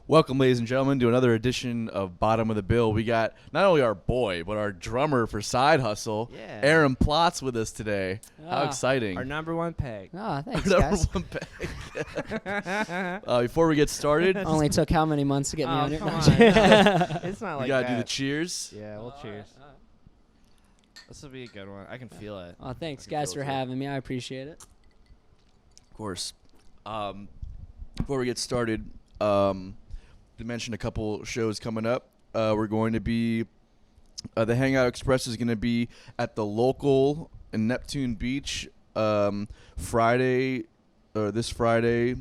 Welcome, ladies and gentlemen, to another edition of Bottom of the Bill. We got not only our boy, but our drummer for Side Hustle, Aaron Plotz, with us today. How exciting. Our number one peg. Oh, thanks, our guys. number one peg. Before we get started, Only took how many months to get me on here? Come No, on. I'm kidding. It's not like we got to that. do the cheers. Yeah, we'll cheers. This will be a good one. I can feel it. Oh, thanks, I can guys, feel for it, too. having me. I appreciate it. Of course. Before we get started, to mention a couple shows coming up. We're going to be the Hangout Express is going to be at the local in Neptune Beach Friday, this Friday,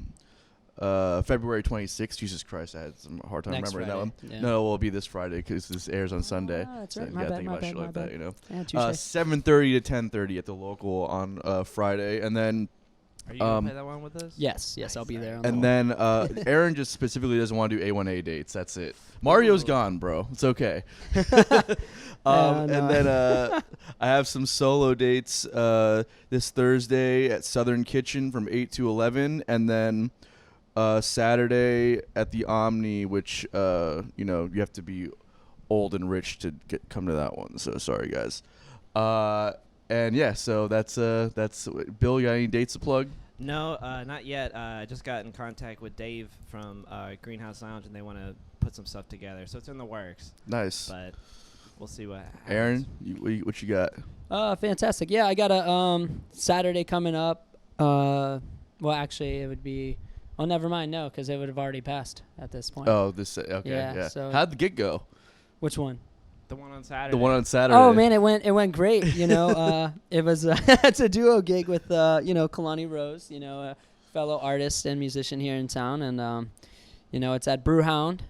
February 26th. Jesus Christ, I had some hard time Next remembering that Friday, one. yeah. No, it will be this Friday because this airs on Sunday. that's So right. you My gotta bad, think my about bad, shit my like that, bad. you know. Yeah, Tuesday. 7:30 to 10:30 at the local on Friday, and then. Are you going to play that one with us? Yes, Nice, I'll be there. alright. on And the wall. then Aaron just specifically doesn't want to do A1A dates. That's it. Mario's gone, bro. It's okay. No. And then I have some solo dates this Thursday at Southern Kitchen from 8 to 11. And then Saturday at the Omni, which, you have to be old and rich to come to that one. So sorry, guys. And yeah, so that's Bill. You got any dates to plug? No, not yet. I just got in contact with Dave from Greenhouse Lounge, and they want to put some stuff together. So it's in the works, Nice. but we'll see what happens. Aaron, what you got? Fantastic. Yeah, I got a Saturday coming up. Well, actually, it would be. Oh, never mind. No, because it would have already passed at this point. Oh, this okay. Yeah, Yeah. so- How'd the gig go? Which one? The one on Saturday. The one on Saturday. Oh man, it went great. You know, it was it's a duo gig with Kalani Rose, a fellow artist and musician here in town, and it's at Brewhound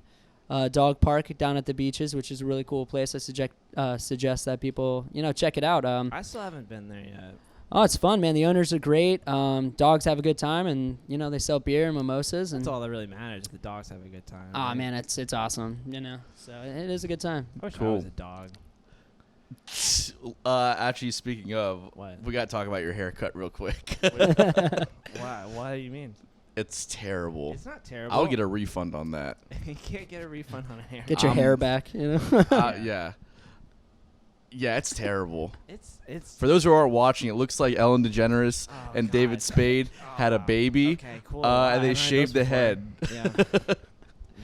Dog Park down at the beaches, which is a really cool place. I suggest that people check it out. I still haven't been there yet. Oh, it's fun, man. The owners are great. Dogs have a good time, and they sell beer and mimosas. And That's all that really matters. The dogs have a good time. oh right? man, it's awesome. So it is a good time. I wish I Cool. was a dog. Actually, speaking of, What? we got to talk about your haircut real quick. Why? What do you mean? It's terrible. It's not terrible. I'll get a refund on that. You can't get a refund on a hair. Get your hair back. Yeah. Yeah, it's terrible. It's For those who aren't watching, it looks like Ellen DeGeneres Oh, and God. David Spade had a baby, Okay, cool. and they I've heard shaved those the before. head. Yeah.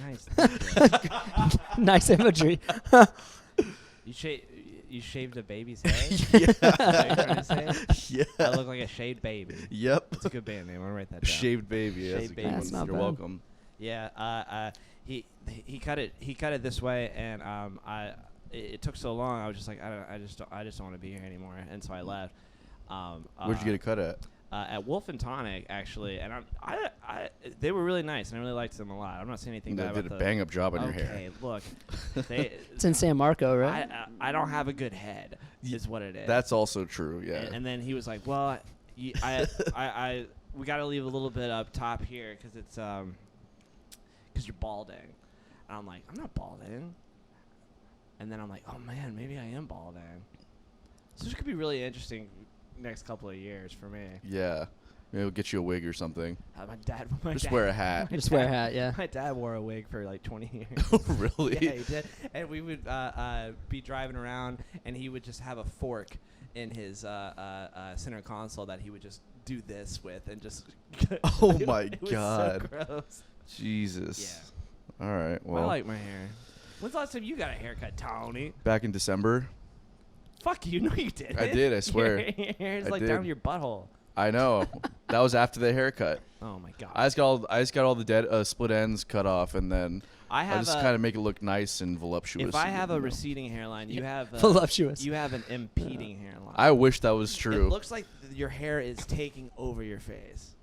Nice. Thank you. Nice imagery. You shaved a baby's head? Yeah. Is that what you're trying to say? Yeah. I look like a shaved baby. Yep. It's a good band name. I'm gonna write that down. Shaved baby. That's Shaved a good baby. one. That's not You're bad. welcome. Yeah. He cut it this way, and it took so long. I was just like, I just don't want to be here anymore, and so I left. Where'd you get a cut at? At Wolf and Tonic, actually, and they were really nice, and I really liked them a lot. I'm not saying anything They bad did about a bang-up job on your Okay, hair. look, It's in San Marco, right? I don't have a good head, is what it is. That's also true, yeah. And then he was like, "Well, we got to leave a little bit up top here because it's because you're balding." And I'm like, "I'm not balding." And then I'm like, "Oh man, maybe I am balding." So this could be really interesting next couple of years for me. Yeah. Maybe we'll get you a wig or something. My Just dad, wear a hat. Just wear a hat, yeah. My dad wore a wig for like 20 years. Oh, really? Yeah, he did. And we would be driving around, and he would just have a fork in his center console that he would just do this with, and just. Oh it my was God. So gross. Jesus. Yeah. All right. Well, I like my hair. When's the last time you got a haircut, Tony? back in December. Fuck you, no you didn't. I did, I swear. Your hair's I like did. down to your butthole. I know. That was after the haircut. Oh my God. I just got all the dead split ends cut off, and then I just kind of make it look nice and voluptuous. If I and, have a you know. receding hairline, you have Voluptuous. You have an impeding hairline. I wish that was It true. looks like your hair is taking over your face.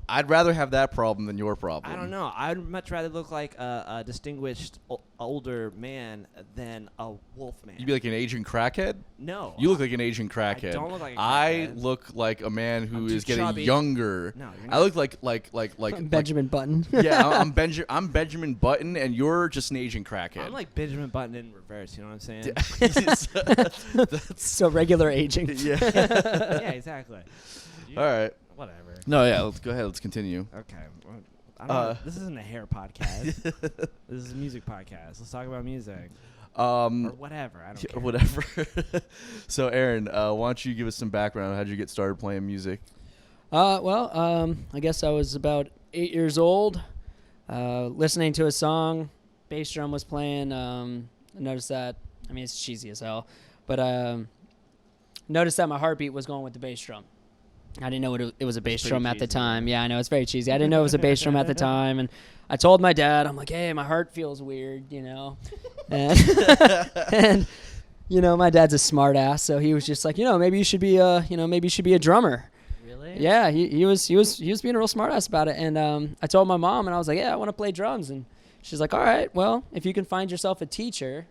I'd rather have that problem than your problem. I don't know. I'd much rather look like a distinguished older man than a wolf man. You'd be like an Asian crackhead? No. You look like an Asian crackhead. I don't look like a I crackhead. look like a man who I'm too is getting chubby. younger. No, you're I not. look like Benjamin Button. yeah, I'm Benjamin Button, and you're just an Asian crackhead. I'm like Benjamin Button in reverse. You know what I'm saying? That's So regular aging. yeah. Yeah, exactly. All right. Whatever. No, yeah. Let's go ahead. Let's continue. Okay. Well, I don't know. This isn't a hair podcast. This is a music podcast. Let's talk about music. Or whatever. I don't care. Whatever. So, Aaron, why don't you give us some background? How'd you get started playing music? I guess I was about 8 years old, listening to a song. Bass drum was playing. I noticed that. I mean, it's cheesy as hell, but noticed that my heartbeat was going with the bass drum. I didn't know it was a bass drum at the time. Yeah, I know, it's very cheesy. I didn't know it was a bass drum at the time, and I told my dad, I'm like, hey, my heart feels weird, and, and my dad's a smart ass, so he was just like, maybe you should be a drummer. Really? Yeah, he was being a real smart ass about it, and I told my mom, and I was like, yeah, I want to play drums, and she's like, all right, well, if you can find yourself a teacher,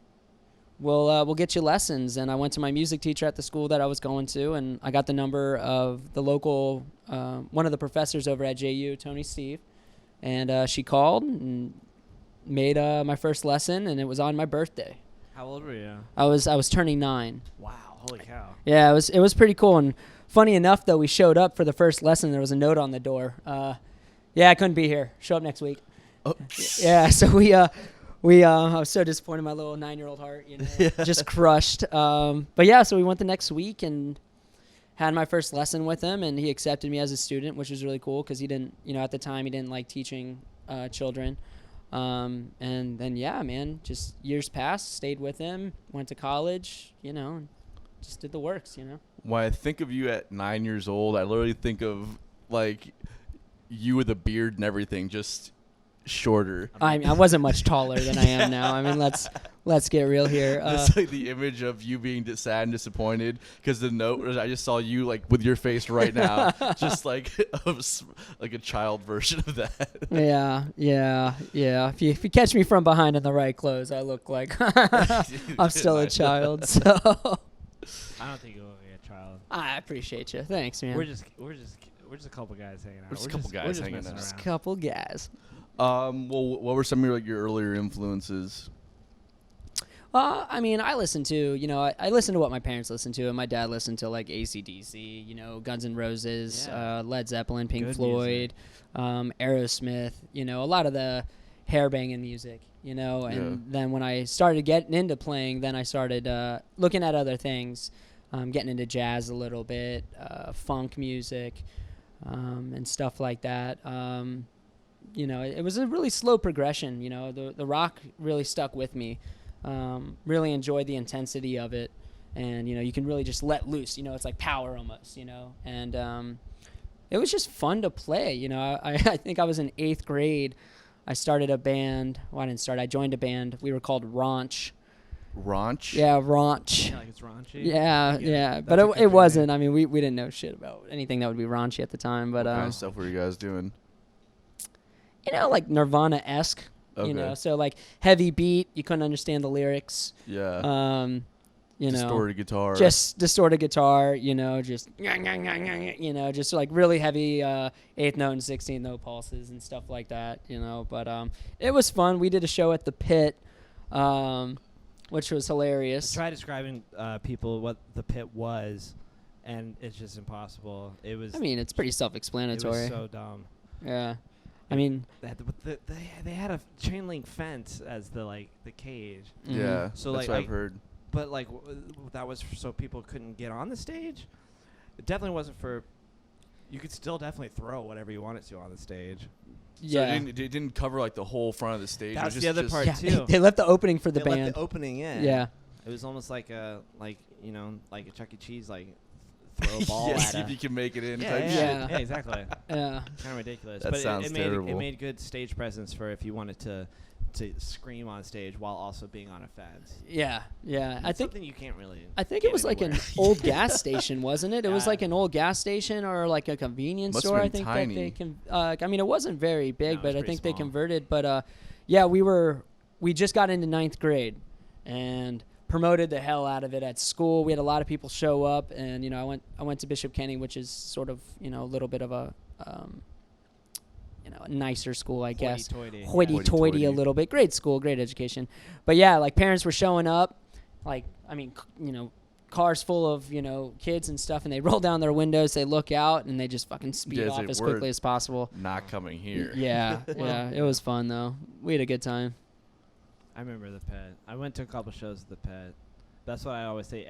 we'll get you lessons. And I went to my music teacher at the school that I was going to, and I got the number of the local, one of the professors over at JU, Tony Steve, and she called and made my first lesson, and it was on my birthday. How old were you? I was turning 9. Wow, holy cow. Yeah, it was pretty cool. And funny enough, though, we showed up for the first lesson. There was a note on the door. Yeah, I couldn't be here. Show up next week. Oh. Yeah, so I was so disappointed in my little 9-year-old heart, just crushed. But yeah, so we went the next week and had my first lesson with him, and he accepted me as a student, which was really cool because he didn't, at the time he didn't like teaching children. And then, yeah, man, just years passed, stayed with him, went to college, and just did the works, When I think of you at 9 years old, I literally think of like you with a beard and everything, just shorter. I wasn't much taller than I am now. I mean, let's get real here. It's like the image of you being sad and disappointed because the note was, I just saw you like with your face right now, just like like a child version of that. Yeah. If you catch me from behind in the right clothes, I look like I'm still a child. So I don't think you'll be a child. I appreciate you. Thanks, man. We're just a couple guys hanging out. We're just a couple guys hanging out. Just a couple guys. Well, what were some of your earlier influences? I mean, I listened to, I listened to what my parents listened to, and my dad listened to like AC/DC, Guns N' Roses, Led Zeppelin, Pink Good Floyd, Aerosmith, a lot of the hair banging music, and then when I started getting into playing, then I started looking at other things, getting into jazz a little bit, funk music, and stuff like that. It was a really slow progression. The rock really stuck with me. Really enjoyed the intensity of it, and you can really just let loose. It's like power almost. And it was just fun to play. I think I was in 8th grade. I started a band. Well, I didn't start. I joined a band. We were called Raunch. Raunch? Yeah, Raunch. Yeah, like it's raunchy. Yeah. But it wasn't. Name. I mean, we didn't know shit about anything that would be raunchy at the time. But what kind of stuff were you guys doing? Like Nirvana-esque. Okay. So like heavy beat, you couldn't understand the lyrics. Yeah. Distorted guitar. Just distorted guitar, just just like really heavy 8th note and 16th note pulses and stuff like that, but it was fun. We did a show at the Pit, which was hilarious. Try describing people what the Pit was, and it's just impossible. It was. I mean, it's pretty self-explanatory. It was so dumb. Yeah. I mean, they had a chain link fence as the cage. Mm-hmm. Yeah. So that's what I've heard. But that was so people couldn't get on the stage. It definitely wasn't for. You could still definitely throw whatever you wanted to on the stage. Yeah. So it didn't cover like the whole front of the stage. That's it was the other part yeah, too. they left the opening for the they band. left the opening in. Yeah. It was almost like a Chuck E. Cheese throw a ball yeah, at see a. if you can make it in. Yeah, type yeah, shit. yeah, exactly. Yeah. Kind of ridiculous. That but sounds it terrible. It made good stage presence for if you wanted to scream on stage while also being on a fence. Yeah. It's something you can't really. I think it was like an old gas station, wasn't it? It was Yeah. like an old gas station or like a convenience Must have store. I been think tiny. that they can. I mean, it wasn't very big, No, it but was I pretty think they small. converted. But yeah, we just got into 9th grade, and promoted the hell out of it at school. We had a lot of people show up, and I went to Bishop Kenny, which is sort of a little bit of a a nicer school, I guess. Hoity-toity. Hoity-toity a little bit. Great school, great education. But yeah, like parents were showing up. Like, I mean, cars full of, kids and stuff, and they roll down their windows, they look out, and they just fucking speed off as quickly as possible. Not coming here. Yeah, yeah. It was fun, though. We had a good time. I remember the Pet. I went to a couple shows at the Pet. That's what I always say.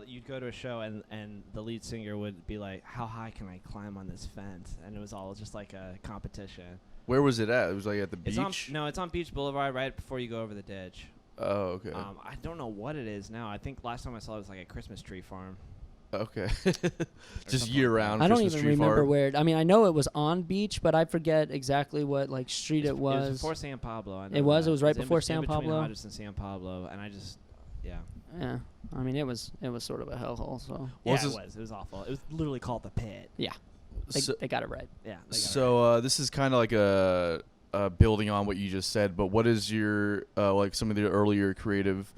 You'd go to a show and the lead singer would be like, "How high can I climb on this fence?" And it was all just like a competition. Where was it at? It was like at the beach? It's on Beach Boulevard right before you go over the ditch. Oh, okay. I don't know what it is now. I think last time I saw it was like a Christmas tree farm. Okay. Just year round. I don't Christmas even tree remember farm. where. I mean, I know it was on beach, but I forget exactly what street it was. It was before San Pablo. I know It was. that. It was right in before bet- San in between Pablo? Hodges and San Pablo, and I just, yeah. Yeah. I mean, it was sort of a hellhole. So Yeah, Was it this- was. It was awful. It was literally called the Pit. yeah, So, they got it right. Yeah. They got it so this is kind of like a building on what you just said, but what is your like some of the earlier creative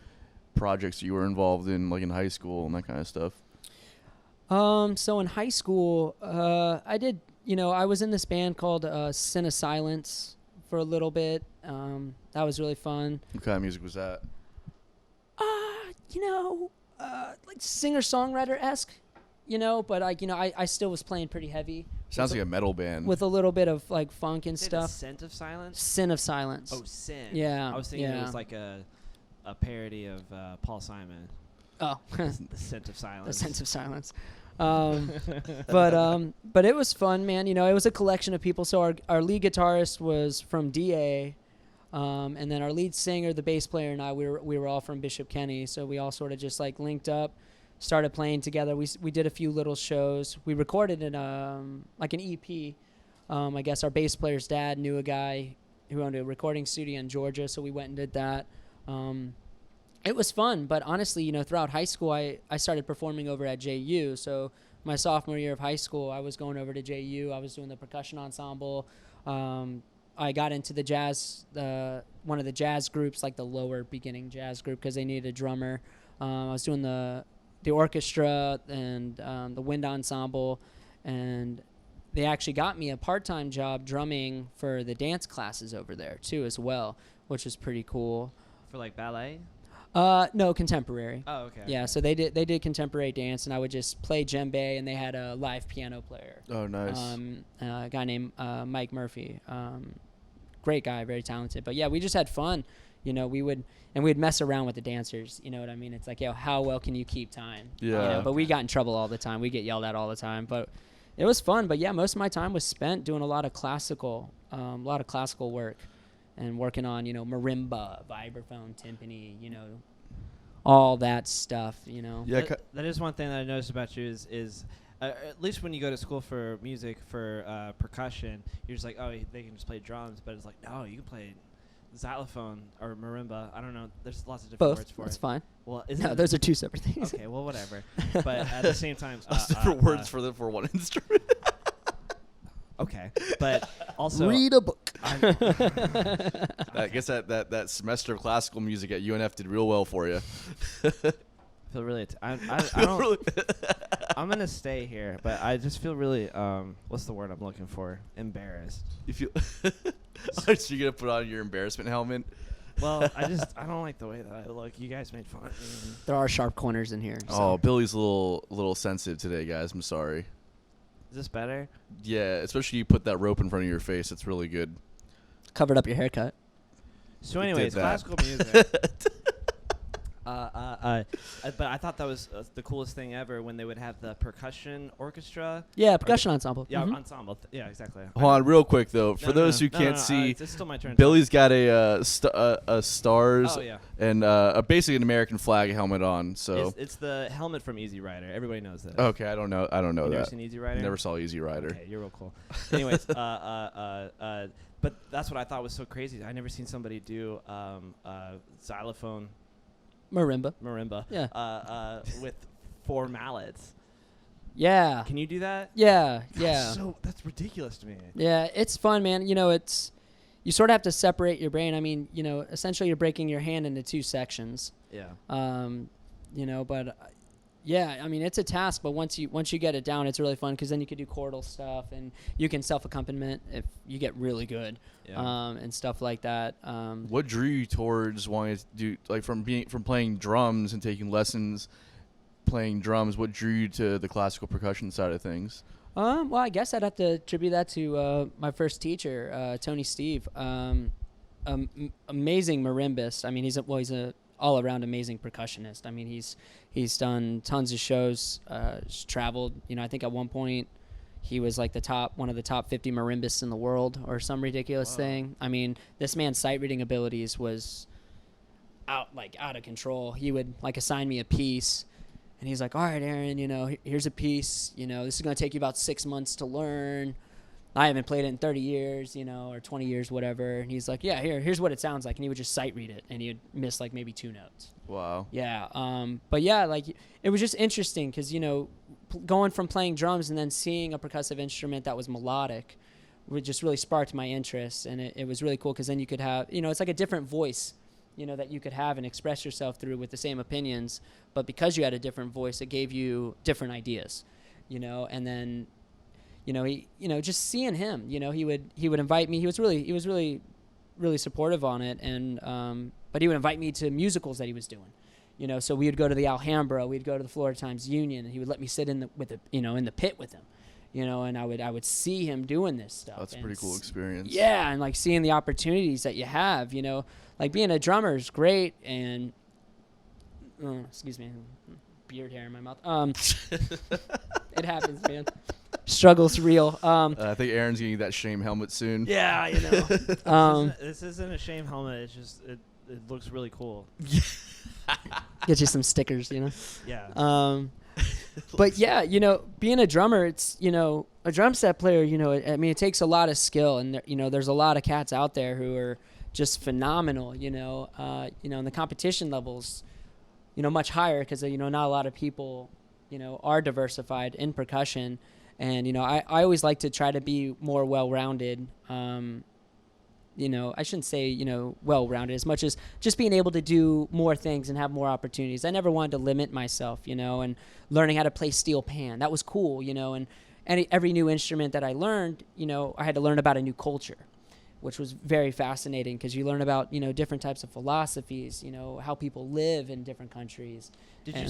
projects you were involved in, like in high school and that kind of stuff? So in high school, I did. I was in this band called Sin of Silence for a little bit. That was really fun. What kind of music was that? Like singer-songwriter-esque, but I still was playing pretty heavy. Sounds like a metal band. With a little bit of like funk and Say the stuff. Scent of Silence? Sin of Silence. Oh, Sin. Yeah, I was thinking it yeah. was like a parody of Paul Simon. Oh, The Scent of Silence. the Sense of Silence. But it was fun, man. It was a collection of people. So our lead guitarist was from DA, and then our lead singer, the bass player, and I, we were all from Bishop Kenny. So we all sort of just like linked up, started playing together. We did a few little shows. We recorded like an EP. I guess our bass player's dad knew a guy who owned a recording studio in Georgia, so we went and did that. It was fun, but honestly, throughout high school, I started performing over at JU. So my sophomore year of high school, I was going over to JU. I was doing the percussion ensemble. I got into the jazz, one of the jazz groups, like the lower beginning jazz group, because they needed a drummer. I was doing the orchestra and the wind ensemble, and they actually got me a part-time job drumming for the dance classes over there too, as well, which was pretty cool. For like ballet? No, contemporary. Oh, okay. Yeah, so they did contemporary dance, and I would just play djembe, and they had a live piano player. Oh, nice. A guy named Mike Murphy. Great guy, very talented. But yeah, we just had fun. We'd mess around with the dancers. You know what I mean? It's like, how well can you keep time? Yeah. But we got in trouble all the time. We get yelled at all the time. But it was fun. But yeah, most of my time was spent doing a lot of classical work. And working on, marimba, vibraphone, timpani, all that stuff, Yeah. That is one thing that I noticed about you is at least when you go to school for music, for percussion, you're just like, oh, they can just play drums. But it's like, no, you can play xylophone or marimba. I don't know. There's lots of different words for That's it. fine. Well, No, those are two separate things. Okay, well, whatever. But at the same time, different words for one instrument. Okay, but also Read a book. I guess that semester of classical music at UNF did real well for you. feel really. I don't. I'm gonna stay here, but I just feel really. What's the word I'm looking for? Embarrassed. If you, so you're gonna put on your embarrassment helmet. Well, I don't like the way that I look. You guys made fun of me. There are sharp corners in here. So. Oh, Billy's a little sensitive today, guys. I'm sorry. Is this better? Yeah, especially you put that rope in front of your face. It's really good. Covered up your haircut. So, It did anyways, that. classical music. But I thought that was the coolest thing ever when they would have the percussion orchestra. Yeah, percussion ensemble. Yeah, Mhm. ensemble. Yeah, exactly. Hold on, real quick though. For No, those who no, can't no, see, it's still my turn. Billy's got a stars Oh yeah. and basically an American flag helmet on. So It's the helmet from Easy Rider. Everybody knows that. okay, I don't know You never that. seen Easy Rider? Never saw Easy Rider. Okay, you're real cool. Anyways, but that's what I thought was so crazy. I never seen somebody do xylophone Marimba. marimba. Yeah. With 4 mallets. Yeah. Can you do that? Yeah. God, Yeah. that's ridiculous to me. Yeah, it's fun, man. You sort of have to separate your brain. I mean, essentially you're breaking your hand into 2 sections. Yeah. But yeah, I mean, it's a task, but once you get it down, it's really fun because then you can do chordal stuff and you can self-accompaniment if you get really good, Yeah. and stuff like that. What drew you towards wanting to do, like, from playing drums and taking lessons playing drums? What drew you to the classical percussion side of things? Well, I guess I'd have to attribute that to my first teacher, Tony Steve. Amazing marimbist. I mean, he's a all-around amazing percussionist. I mean, he's done tons of shows, traveled. You know, I think at one point he was like one of the top 50 marimbists in the world, or some ridiculous thing. I mean, this man's sight reading abilities was out of control. He would assign me a piece. And he's like, all right, Aaron, you know, here's a piece. You know, this is going to take you about 6 months to learn. I haven't played it in 30 years, you know, or 20 years, whatever. And he's like, yeah, here's what it sounds like. And he would just sight read it. And he'd miss maybe 2 notes. Wow. Yeah. But yeah, it was just interesting because, you know, going from playing drums and then seeing a percussive instrument that was melodic just really sparked my interest. And it was really cool because then you could have, you know, it's like a different voice, you know, that you could have and express yourself through with the same opinions, but because you had a different voice, it gave you different ideas, you know. And then, you know, just seeing him, you know, he would invite me. He was really supportive on it, and but he would invite me to musicals that he was doing, you know. So we would go to the Alhambra, we'd go to the Florida Times Union, and he would let me sit in the pit with him, you know, and I would see him doing this stuff. That's a pretty cool experience. Yeah, and seeing the opportunities that you have, you know, being a drummer is great, and excuse me, beard hair in my mouth. It happens, man. Struggle's real. I think Aaron's getting that shame helmet soon. Yeah, you know. This isn't a shame helmet. It's just it looks really cool. Get you some stickers, you know. Yeah. But yeah, you know, being a drummer, it's, you know, a drum set player, you know, I mean, it takes a lot of skill, and you know, there's a lot of cats out there who are just phenomenal, you know, and the competition levels, you know, much higher because, you know, not a lot of people, you know, are diversified in percussion. And, you know, I always like to try to be more well-rounded. You know, I shouldn't say, you know, well-rounded as much as just being able to do more things and have more opportunities. I never wanted to limit myself, you know, and learning how to play steel pan. That was cool, you know, and every new instrument that I learned, you know, I had to learn about a new culture, which was very fascinating because you learn about, you know, different types of philosophies, you know, how people live in different countries. Did you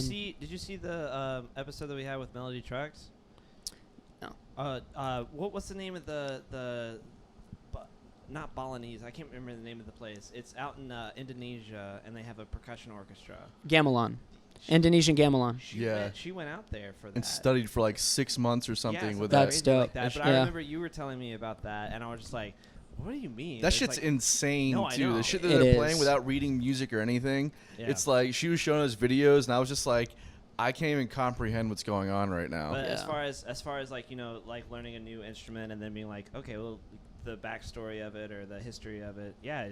see the episode that we had with Melody Trucks? No. What's the name of the not Balinese? I can't remember the name of the place. It's out in Indonesia, and they have a percussion orchestra. Gamelan. Indonesian gamelan. She went out there for that. And studied for 6 months or something with that's that. dope. Like that. But I remember you were telling me about that, and I was just like, what do you mean? That shit's insane, no, I too. know. The shit that It they're is. playing without reading music or anything. Yeah. It's like she was showing us videos, and I was just like, I can't even comprehend what's going on right now. But Yeah. as far as you know, learning a new instrument and then being like, okay, well, the backstory of it or the history of it, yeah,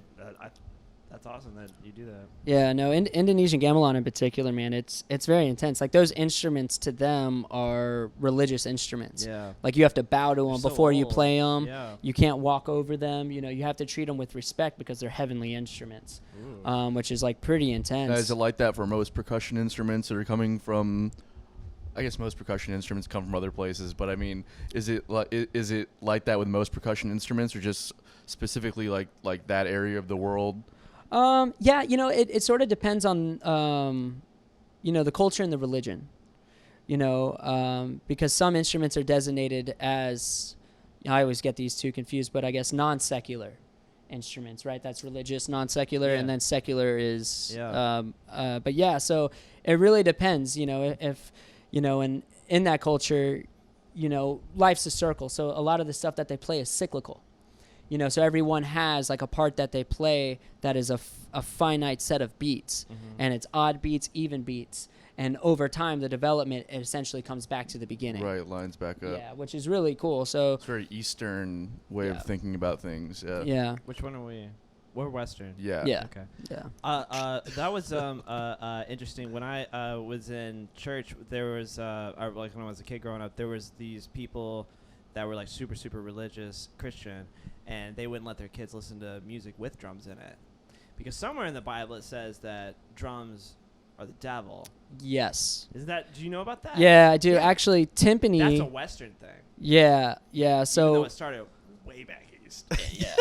that's awesome that you do that. Yeah, no, Indonesian gamelan in particular, man, it's very intense. Those instruments to them are religious instruments. Yeah. You have to bow to them They're so before you old. play them. Yeah. You can't walk over them. You know, you have to treat them with respect because they're heavenly instruments, which is pretty intense. Now, is it like that for most percussion instruments that are coming from? I guess most percussion instruments come from other places, but I mean, is it like that with most percussion instruments, or just specifically like that area of the world? Yeah, you know, it sort of depends on, you know, the culture and the religion, you know, because some instruments are designated as, I always get these two confused, but I guess non-secular instruments, right? That's religious, non-secular, Yeah. and then secular is, Yeah. but yeah, so it really depends, you know, if, you know, and in that culture, you know, life's a circle. So a lot of the stuff that they play is cyclical. You know, so everyone has a part that they play that is a finite set of beats, and it's odd beats, even beats, and over time the development essentially comes back to the beginning. Right, lines back up. Yeah, which is really cool. So It's a very Eastern way Yeah. of thinking about things. Yeah. yeah, Which one are we? We're Western. Yeah. yeah, Okay. yeah. That was interesting. When I was in church, there was when I was a kid growing up, there was these people that were super super religious Christian, and they wouldn't let their kids listen to music with drums in it, because somewhere in the Bible it says that drums are the devil. Yes. Is that? Do you know about that? Yeah, I do. Yeah. Actually, timpani. That's a Western thing. Yeah, yeah. Even though So it started way back east. yeah,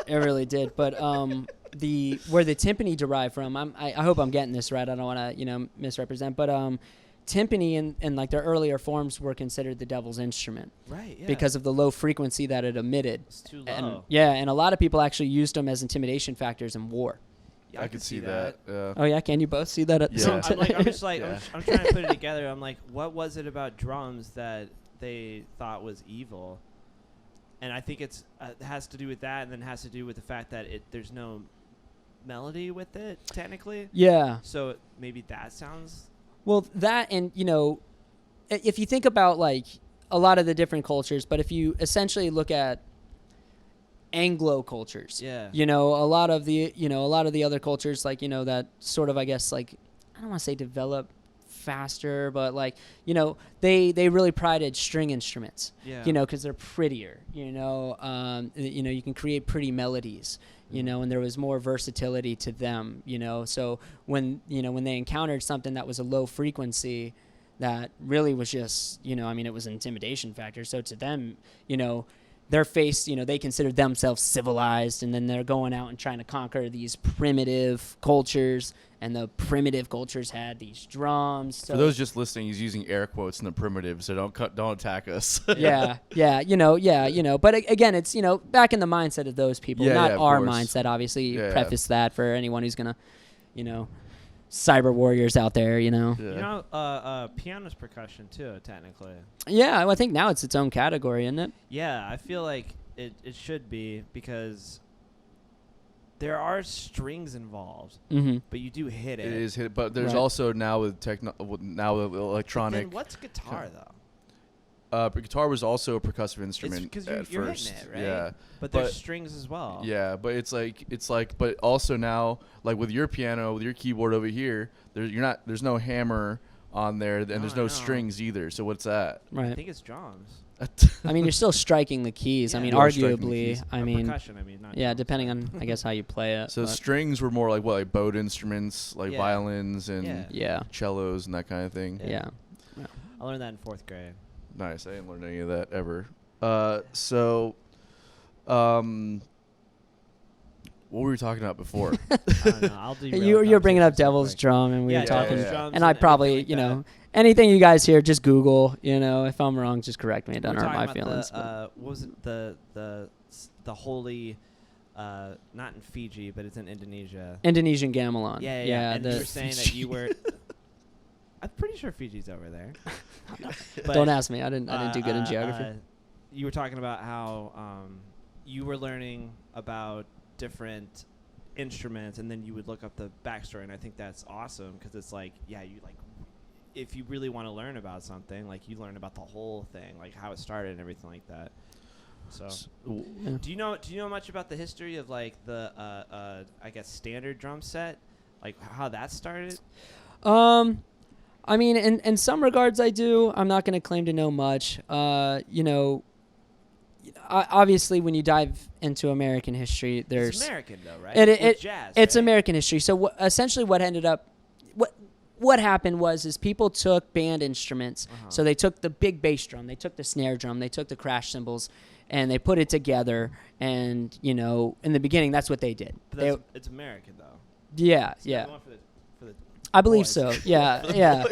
it really did. But where the timpani derived from, I hope I'm getting this right. I don't want to misrepresent, but timpani in like their earlier forms were considered the devil's instrument Right. Yeah. because of the low frequency that it emitted. it's too And low. and a lot of people actually used them as intimidation factors in war. Yeah, I could see that. Yeah. Oh yeah, can you both see that at the Yeah. same I'm, time? I'm just like Yeah. I'm trying to put it together. I'm like, what was it about drums that they thought was evil? And I think it has to do with that, and then has to do with the fact that there's no melody with it technically. Yeah. So maybe that sounds. Well, that, and if you think about like a lot of the different cultures, but if you essentially look at Anglo cultures, Yeah. a lot of the other cultures, like that sort of, I guess, like, I don't want to say develop faster, but like they really prided string instruments, Yeah. because they're prettier, you can create pretty melodies, and there was more versatility to them, so when they encountered something that was a low frequency that really was just, it was an intimidation factor. So to them, they're faced, they consider themselves civilized, and then they're going out and trying to conquer these primitive cultures, and the primitive cultures had these drums. So For those just listening, he's using air quotes in the primitive, so don't attack us. yeah, but again, it's, back in the mindset of those people, Yeah, not yeah, of our course. mindset, obviously. Yeah, Preface that for anyone who's gonna, cyber warriors out there, Yeah. Piano's percussion too, technically. Yeah, I think now it's its own category, isn't it? Yeah, I feel like it should be, because there are strings involved, Mm-hmm. but you do hit it. It is hit, but there's Right. also now with electronic. Then what's guitar though? But guitar was also a percussive instrument Because at you're first. hitting it, right? Yeah, But there's but- strings as well. yeah, but it's like, but also now, like with your piano, with your keyboard over here, there's no hammer on there, and there's I no know. strings either. So what's that? I Right. think it's drums. I mean, you're still striking the keys. I Yeah. mean, You are striking the arguably, keys. I Or mean, percussion. I mean, not yeah, drums. depending on, I guess, how you play it. So but strings were more like what, like bowed instruments, like Yeah. violins and Yeah. yeah, cellos and that kind of thing. yeah. I learned that in 4th grade. Nice. I didn't learn any of that ever. So, what were we talking about before? I don't know. I'll do. You're bringing up Devil's Drum, and we Yeah, were talking, Devil's Drums and I probably, everything like that. anything you guys hear, just Google. If I'm wrong, just correct me. It We're doesn't hurt talking my about feelings. what was it? The holy, not in Fiji, but it's in Indonesia. Indonesian gamelan. Yeah. And you the- were saying that you were. I'm pretty sure Fiji's over there. But, don't ask me. I didn't do good in geography. You were talking about how you were learning about different instruments, and then you would look up the backstory, and I think that's awesome, because it's like, yeah, you like, if you really want to learn about something, like, you learn about the whole thing, like how it started and everything like that. So, Yeah. do you know much about the history of like the I guess standard drum set, like how that started? I mean, in some regards, I do. I'm not going to claim to know much. Obviously, when you dive into American history, there's It's American though, right? It- With it- jazz, it's right? American history. So essentially, what happened was people took band instruments. Uh-huh. So they took the big bass drum, they took the snare drum, they took the crash cymbals, and they put it together. And in the beginning, that's what they did. But They- it's American though. yeah, So yeah. going for the I believe boys. so. Yeah, yeah.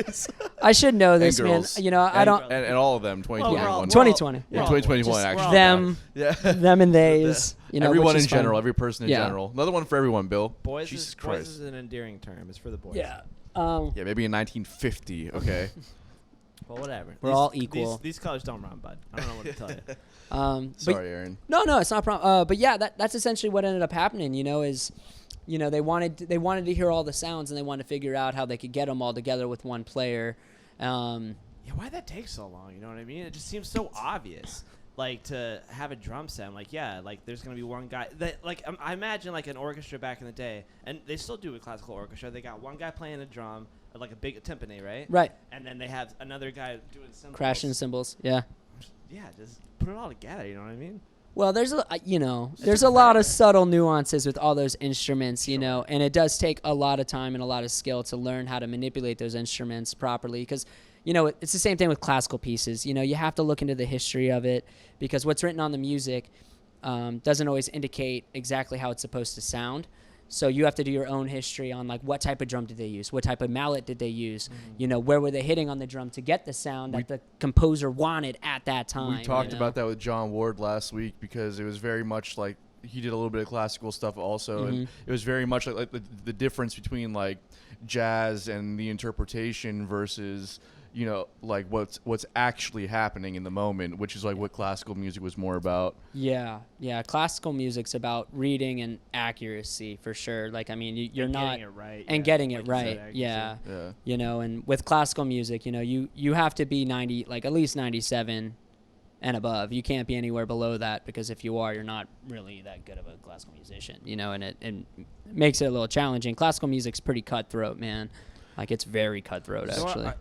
I should know this, man. girls. I don't. and all of them. 2021. we're all- 2020. Yeah, all 2021 boys. actually. We're all Them, Yeah. them, and theys. Everyone which in is fine. general, every person in Yeah. general. Another one for everyone, Bill. Boys Jesus is, Christ. boys is an endearing term. It's for the boys. Yeah. Yeah, maybe in 1950. Okay. Well, whatever. We're all equal. These colors don't run, bud. I don't know what to tell you. But Sorry, Aaron. no, it's not a problem. But yeah, that's essentially what ended up happening. Is, they wanted to hear all the sounds, and they wanted to figure out how they could get them all together with one player. Yeah, why'd that take so long? You know what I mean? It just seems so obvious. Like, to have a drum set, I'm like, yeah, like, there's going to be one guy. That, like, I imagine, like, an orchestra back in the day, and they still do a classical orchestra. They got one guy playing a drum, like a big timpani, right? Right. And then they have another guy doing cymbals. Crashing cymbals. Yeah. Yeah, just put it all together, you know what I mean? Well, there's a lot of subtle nuances with all those instruments, and it does take a lot of time and a lot of skill to learn how to manipulate those instruments properly, because it's the same thing with classical pieces. You have to look into the history of it, because what's written on the music doesn't always indicate exactly how it's supposed to sound. So you have to do your own history on like what type of drum did they use, what type of mallet did they use, you know, where were they hitting on the drum to get the sound that the composer wanted at that time. We talked about that with John Ward last week because it was very much like he did a little bit of classical stuff also, and it was very much like the difference between like jazz and the interpretation versus, you know, like what's actually happening in the moment, which is like what classical music was more about. Yeah, classical music's about reading and accuracy for sure. Like, I mean, you're not getting it right, and getting it right. Yeah, you know, and with classical music, you know, you have to be 90, like at least 97 and above. You can't be anywhere below that, because if you are, you're not really that good of a classical musician, you know, and it makes it a little challenging. Classical music's pretty cutthroat, man. Like, it's very cutthroat, actually.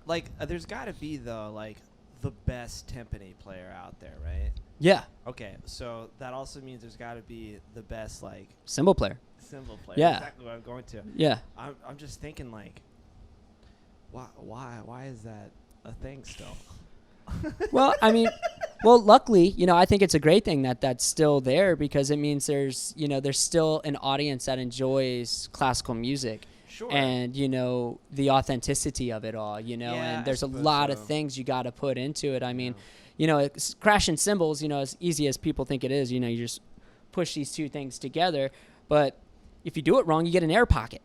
There's got to be, though, like, the best timpani player out there, right? Yeah. Okay, so that also means there's got to be the best, like... cymbal player. Cymbal player. Yeah. Exactly what I'm going to. Yeah. I'm just thinking, like, why is that a thing still? Well, I mean... Well, luckily, you know, I think it's a great thing that that's still there, because it means there's still an audience that enjoys classical music. Sure. And, you know, the authenticity of it all, you know, and there's a lot of things you got to put into it. I mean, you know, crashing cymbals, you know, as easy as people think it is, you know, you just push these two things together. But if you do it wrong, you get an air pocket,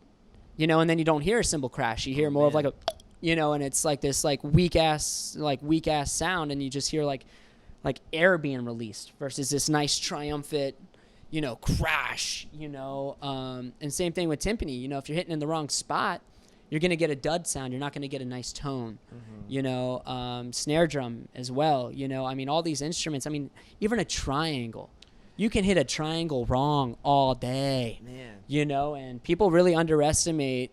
you know, and then you don't hear a cymbal crash. You hear more of like a, you know, and it's like this like weak ass sound, and you just hear like air being released versus this nice triumphant, you know, crash, you know, and same thing with timpani. You know, if you're hitting in the wrong spot, you're going to get a dud sound. You're not going to get a nice tone, you know, snare drum as well. You know, I mean, all these instruments, I mean, even a triangle, you can hit a triangle wrong all day, man, you know, and people really underestimate,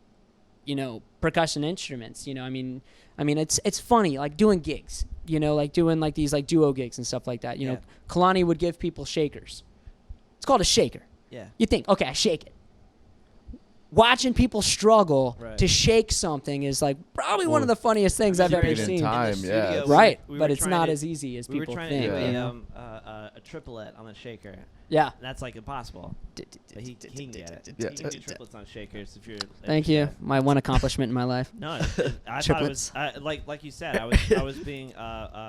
you know, percussion instruments. You know, I mean, it's funny, like doing gigs, you know, like doing like these like duo gigs and stuff like that. You know, Kalani would give people shakers. It's called a shaker. Yeah. You think, okay, I shake it. Watching people struggle to shake something is like probably one of the funniest things I've ever seen. Right, but it's not as easy as people think. We were trying to do a triplet on a shaker. Yeah. That's like impossible. But he can get it. Yeah. He can do triplets on shakers if you're... Thank you. My one accomplishment in my life. No, I thought it was... like you said, I was being...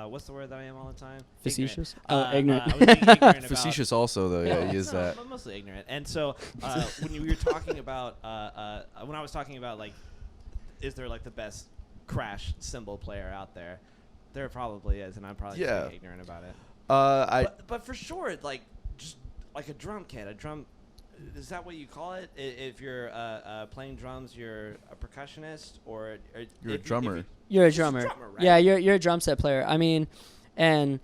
what's the word that I am all the time? Facetious? Ignorant. Ignorant. I was being ignorant about... Facetious also, though. Yeah, he is that. Mostly ignorant. And so when you were talking about... when I was talking about, like, is there, like, the best crash cymbal player out there? There probably is, and I'm probably being ignorant about it. But for sure, like, just like a drum kit, is that what you call it? If you're playing drums, you're a percussionist, or you're a drummer. You're a drummer. Right? Yeah, you're a drum set player. I mean, and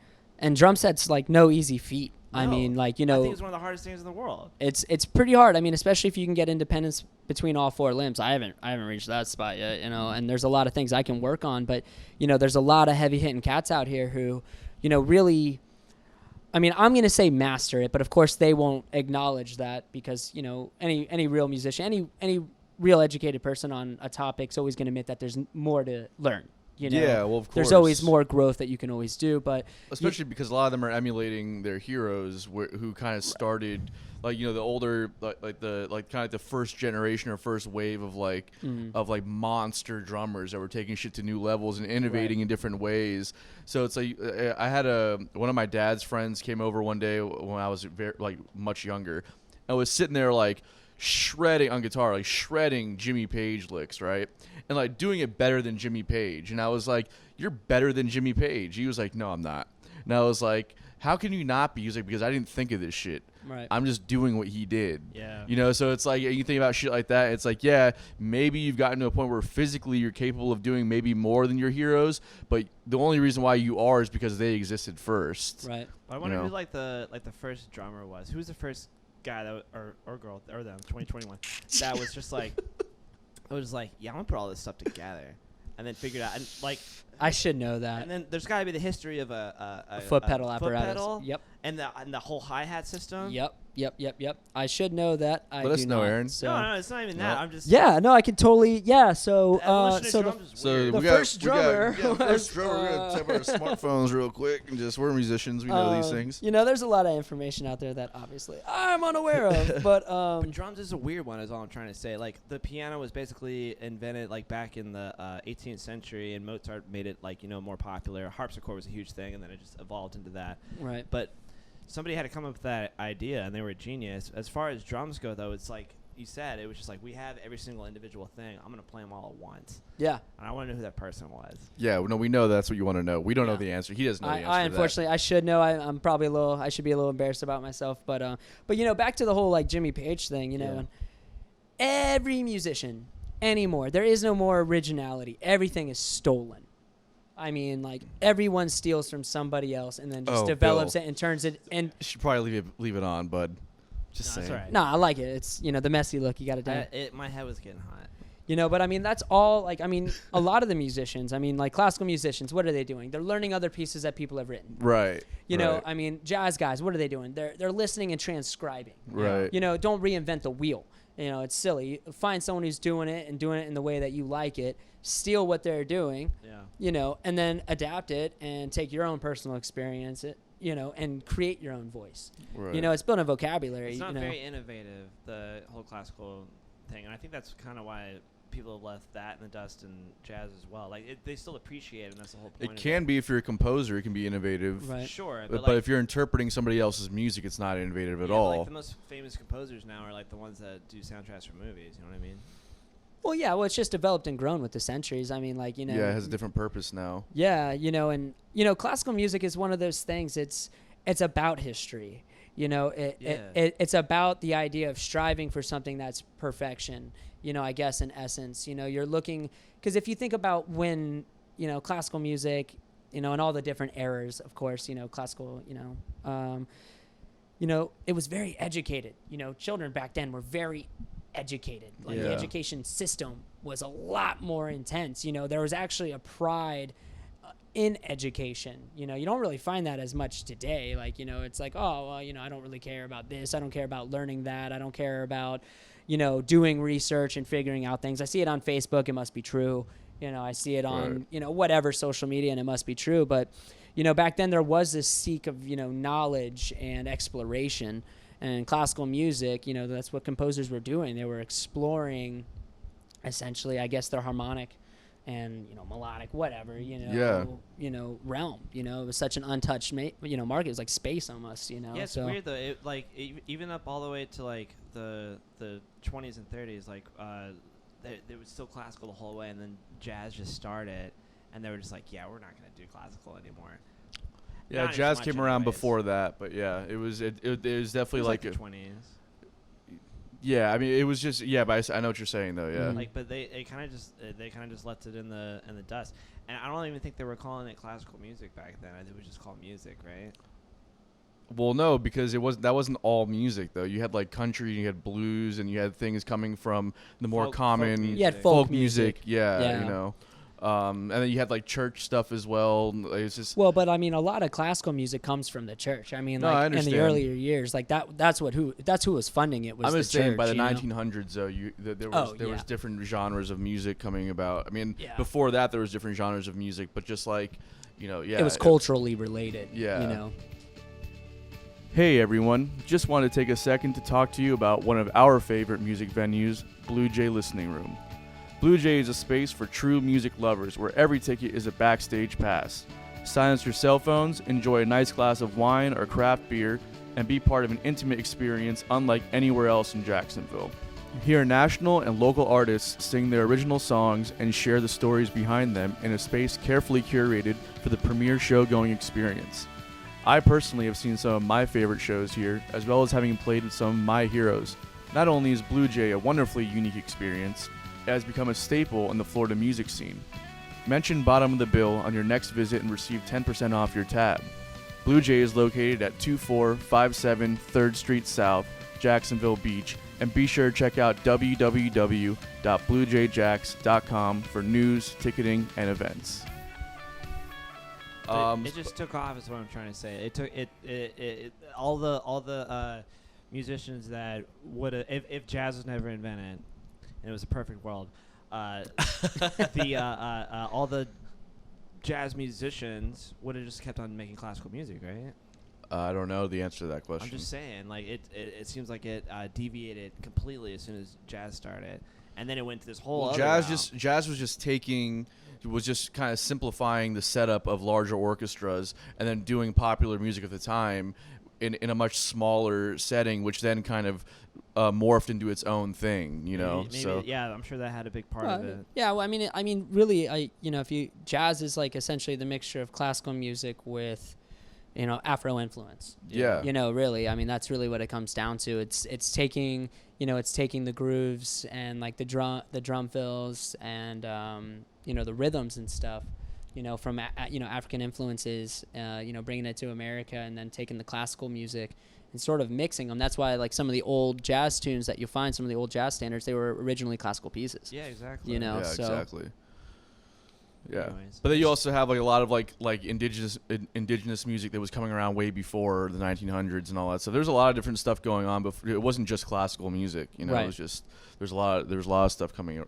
drum set's like no easy feat. No. I mean, like, you know, I think it's one of the hardest things in the world. It's pretty hard. I mean, especially if you can get independence between all four limbs. I haven't reached that spot yet, you know, and there's a lot of things I can work on, but you know, there's a lot of heavy hitting cats out here who, you know, really, I mean, I'm going to say master it, but of course they won't acknowledge that, because, you know, any real musician, any real educated person on a topic's always going to admit that there's more to learn. You know? Yeah, well, of course. There's always more growth that you can always do, but especially because a lot of them are emulating their heroes who kind of started, like, you know, the older, like kind of the first generation or first wave of like monster drummers that were taking shit to new levels and innovating in different ways. So it's like I had one of my dad's friends came over one day when I was much younger. I was sitting there like shredding on guitar, like shredding Jimmy Page licks, right? And like doing it better than Jimmy Page. And I was like, "You're better than Jimmy Page." He was like, "No, I'm not." And I was like, "How can you not be?" He was like, "Because I didn't think of this shit. Right. I'm just doing what he did." Yeah. You know, so it's like you think about shit like that. It's like, yeah, maybe you've gotten to a point where physically you're capable of doing maybe more than your heroes, but the only reason why you are is because they existed first. Right. But I wonder who like the first drummer was. Who was the first guy that or girl or them 2021 that was just like I was like, yeah, I'm gonna put all this stuff together, and then figured out, and like I should know that. And then there's got to be the history of a foot pedal apparatus. Foot pedal, yep. And the whole hi-hat system. Yep. Yep. I should know that. I Let us do know, not, Aaron. So. No, it's not even that. No. I'm just. Yeah, no, I can totally. Yeah, so The evolution of so drums is So weird. The we got, first we got- drummer yeah, was, first drummer. We're gonna tap our smartphones real quick and just we're musicians. We know these things. You know, there's a lot of information out there that obviously I'm unaware of, but But drums is a weird one, is all I'm trying to say. Like, the piano was basically invented, like, back in the 18th century, and Mozart made it, like, more popular. Harpsichord was a huge thing, and then it just evolved into that. right. But somebody had to come up with that idea, and they were a genius. As far as drums go, though, it's like you said, it was just like, we have every single individual thing. I'm going to play them all at once. Yeah. And I want to know who that person was. Yeah, no, we know that's what you want to know. We don't know Yeah. the answer. He doesn't know the answer. I to that. unfortunately I should know. I'm probably I should be a little embarrassed about myself, but back to the whole like Jimmy Page thing, Yeah. and every musician anymore, there is no more originality. Everything is stolen. I mean, like, everyone steals from somebody else and then just Oh, develops Bill. it and turns it and You should probably leave it on, bud. Just No, saying. it's all right. nah, I like it. It's the messy look you got to do. My head was getting hot. But I mean, that's all, like, I mean, a lot of the musicians, I mean, like classical musicians, what are they doing? They're learning other pieces that people have written. Right. You know, right. I mean, jazz guys, what are they doing? They're listening and transcribing. Right. Don't reinvent the wheel. It's silly. Find someone who's doing it in the way that you like it. Steal what they're doing, Yeah. And then adapt it and take your own personal experience, and create your own voice. Right. It's building a vocabulary. It's not very innovative, the whole classical thing. And I think that's kind of why people have left that in the dust and jazz as well. Like, they still appreciate it, and that's the whole point. It can be if you're a composer. It can be innovative. Right. Sure, But, like, if you're interpreting somebody else's music, it's not innovative at all. Like, the most famous composers now are like the ones that do soundtracks for movies. You know what I mean? Well, yeah. Well, it's just developed and grown with the centuries. I mean, like, Yeah, it has a different purpose now. Yeah, classical music is one of those things. It's about history. It's about the idea of striving for something that's perfection. I guess in essence, you're looking, because if you think about when classical music, and all the different eras, of course, classical, it was very educated. Children back then were very educated. Like, the Yeah. education system was a lot more intense. There was actually a pride in education. You don't really find that as much today. Like, it's like, oh, well, I don't really care about this. I don't care about learning that. I don't care about, doing research and figuring out things. I see it on Facebook. It must be true. I see it on, whatever social media, and it must be true. But, back then there was this seek of, knowledge and exploration. And classical music, that's what composers were doing. They were exploring, essentially, I guess, their harmonic and melodic, whatever, realm. It was such an untouched market. It was like space almost. Yeah, it's weird though. It, like, even up all the way to like the 20s and 30s, like they was still classical the whole way, and then jazz just started, and they were just like, yeah, we're not gonna do classical anymore. Yeah, Not as jazz much came around anyways. before that, but yeah, it was definitely It was like the a, 20s. yeah. I mean, it was just but I know what you're saying though. Yeah. Mhm. Like, but they kind of just left it in the dust, and I don't even think they were calling it classical music back then. I think it was just called music, right? Well, no, because that wasn't all music though. You had like country, you had blues, and you had things coming from the more Folk common music. You had folk folk music. Yeah, Yeah. and then you had like church stuff as well. It's just Well, but I mean, a lot of classical music comes from the church. I mean, No, I like in the understand. earlier years, like that's who was funding it. Was I'm the just saying church, by the you know? 1900s though, there Oh, was yeah. different genres of music coming about. I mean, Yeah. before that there was different genres of music, but just like It was culturally related. Yeah. Hey everyone, just want to take a second to talk to you about one of our favorite music venues, Blue Jay Listening Room. Blue Jay is a space for true music lovers where every ticket is a backstage pass. Silence your cell phones, enjoy a nice glass of wine or craft beer, and be part of an intimate experience unlike anywhere else in Jacksonville. Hear national and local artists sing their original songs and share the stories behind them in a space carefully curated for the premier show-going experience. I personally have seen some of my favorite shows here, as well as having played with some of my heroes. Not only is Blue Jay a wonderfully unique experience, it has become a staple in the Florida music scene. Mention bottom of the bill on your next visit and receive 10% off your tab. Blue Jay is located at 2457 3rd Street South, Jacksonville Beach, and be sure to check out www.bluejayjacks.com for news, ticketing, and events. It just took off, is what I'm trying to say. It took it all the musicians that would have, if jazz was never invented, and it was a perfect world, all the jazz musicians would have just kept on making classical music, right? I don't know the answer to that question. I'm just saying, like it seems like it deviated completely as soon as jazz started, and then it went to this whole other route. Jazz was just kind of simplifying the setup of larger orchestras and then doing popular music at the time in a much smaller setting, which then kind of morphed into its own thing, you know. Maybe, so yeah, I'm sure that had a big part of it. Yeah, well, I mean, really, jazz is like essentially the mixture of classical music with, Afro influence. yeah, Really, I mean, that's really what it comes down to. It's taking the grooves and like the drum fills and the rhythms and stuff, from African influences, bringing it to America and then taking the classical music and sort of mixing them. That's why like some of the old jazz tunes that you find, some of the old jazz standards, they were originally classical pieces. Yeah, exactly. yeah, so exactly. Yeah, Anyways. but then you also have like a lot of like indigenous music that was coming around way before the 1900s and all that. So there's a lot of different stuff going on, but it wasn't just classical music. Right. It was just there's a lot of stuff coming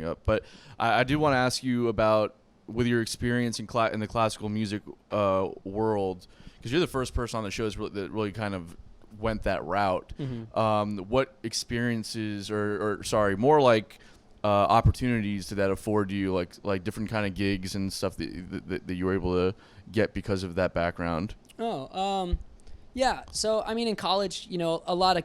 up. But I do want to ask you about with your experience in the classical music world, because you're the first person on the show that really kind of went that route. Mm-hmm. What experiences or more like opportunities did that afford you, like different kind of gigs and stuff that you were able to get because of that background? Yeah. So I mean, in college, a lot of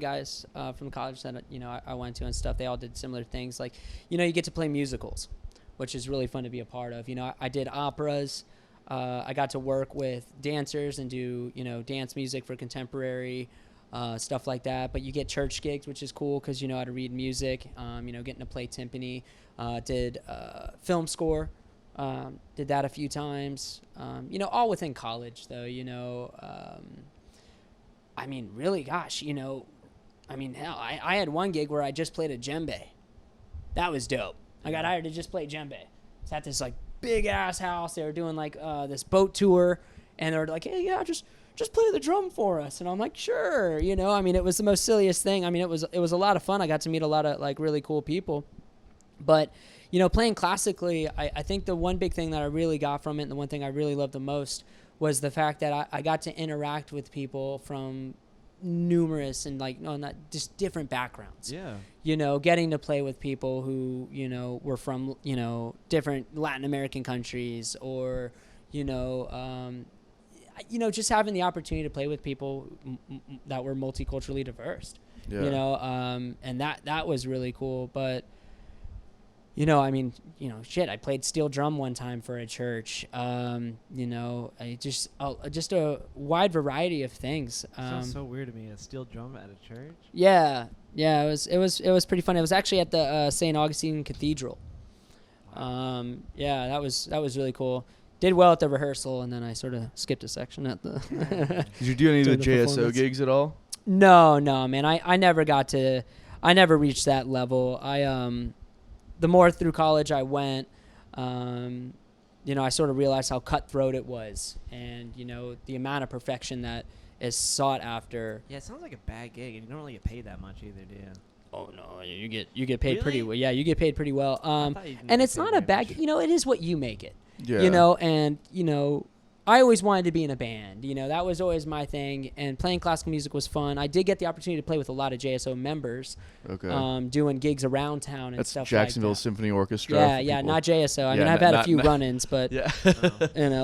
guys from college that I went to and stuff, they all did similar things. Like, you get to play musicals, which is really fun to be a part of. I did operas. I got to work with dancers and do dance music for contemporary. Stuff like that, but you get church gigs, which is cool because you know how to read music. Getting to play timpani. Did film score. Did that a few times. All within college, though. I mean, really, gosh, hell, I had one gig where I just played a djembe. That was dope. I got hired to just play djembe. It's at this like big ass house. They were doing like this boat tour, and they were like, "Hey, yeah, just play the drum for us." And I'm like, sure. It was the most silliest thing. It was a lot of fun. I got to meet a lot of like really cool people. But, playing classically, I think the one big thing that I really got from it, and the one thing I really loved the most, was the fact that I got to interact with people from numerous and not just different backgrounds. Yeah. Getting to play with people who, were from, different Latin American countries or, just having the opportunity to play with people that were multiculturally diverse, and that was really cool. But, I played steel drum one time for a church, just a wide variety of things. Sounds so weird to me, a steel drum at a church. Yeah. It was pretty fun. It was actually at the St. Augustine Cathedral. Wow. That was really cool. Did well at the rehearsal, and then I sort of skipped a section at the. Did you do any of the during the JSO performance. gigs at all? No, man. I never reached that level. The more through college I went, I sort of realized how cutthroat it was, and the amount of perfection that is sought after. Yeah, it sounds like a bad gig, and you don't really get paid that much either, do you? Oh no, you get paid Really? pretty well. Yeah, you get paid pretty well. I thought you didn't And get it's paid not a very bad. much. It is what you make it. Yeah. And I always wanted to be in a band. That was always my thing. And playing classical music was fun. I did get the opportunity to play with a lot of JSO members. Okay. Doing gigs around town and That's stuff Jacksonville like that. Symphony Orchestra. Yeah, for not people. JSO. Yeah, I've had a not- few not- run-ins, but Yeah.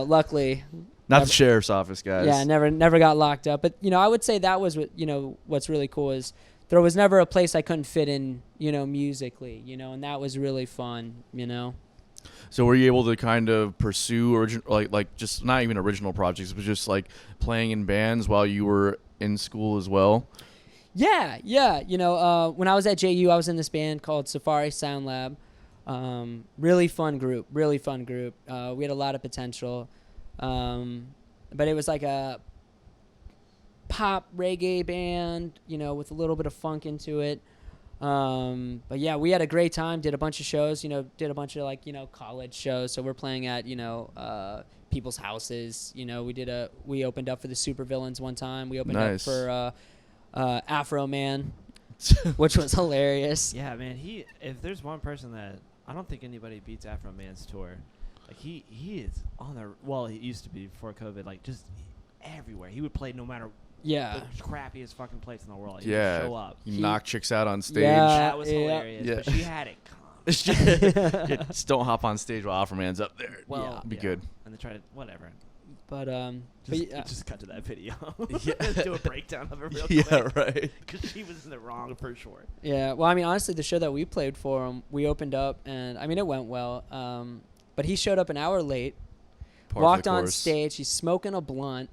luckily, Not Never- the sheriff's office, guys. yeah, never got locked up. But I would say that was what what's really cool is there was never a place I couldn't fit in, musically, and that was really fun, So were you able to kind of pursue original, like just not even original projects, but just like playing in bands while you were in school as well? Yeah. When I was at JU, I was in this band called Safari Sound Lab. Really fun group. We had a lot of potential. But it was like a pop reggae band, with a little bit of funk into it. But yeah, we had a great time, did a bunch of shows, did a bunch of college shows. So we're playing at, people's houses. We opened up for the Supervillains one time. We opened up Nice. for Afro Man, which was hilarious. Yeah, man. If there's one person that I don't think anybody beats Afro Man's tour. Like he is on the he used to be before COVID. Like just everywhere. He would play no matter Yeah. the crappiest fucking place in the world. He Yeah. would show up. You knock chicks out on stage. Yeah. That was yeah. hilarious. Yeah. But she had it calm. Yeah, just don't hop on stage while Alpha Man's up there. Well, Be yeah. good. And they try to whatever. But Just cut to that video. Yeah. Do a breakdown of it real Yeah, quick. right. Because she was in the wrong for sure. yeah. Well, I mean, honestly, the show that we played for him, we opened up, and I mean, it went well. But he showed up an hour late, Par for walked the on course. stage. He's smoking a blunt,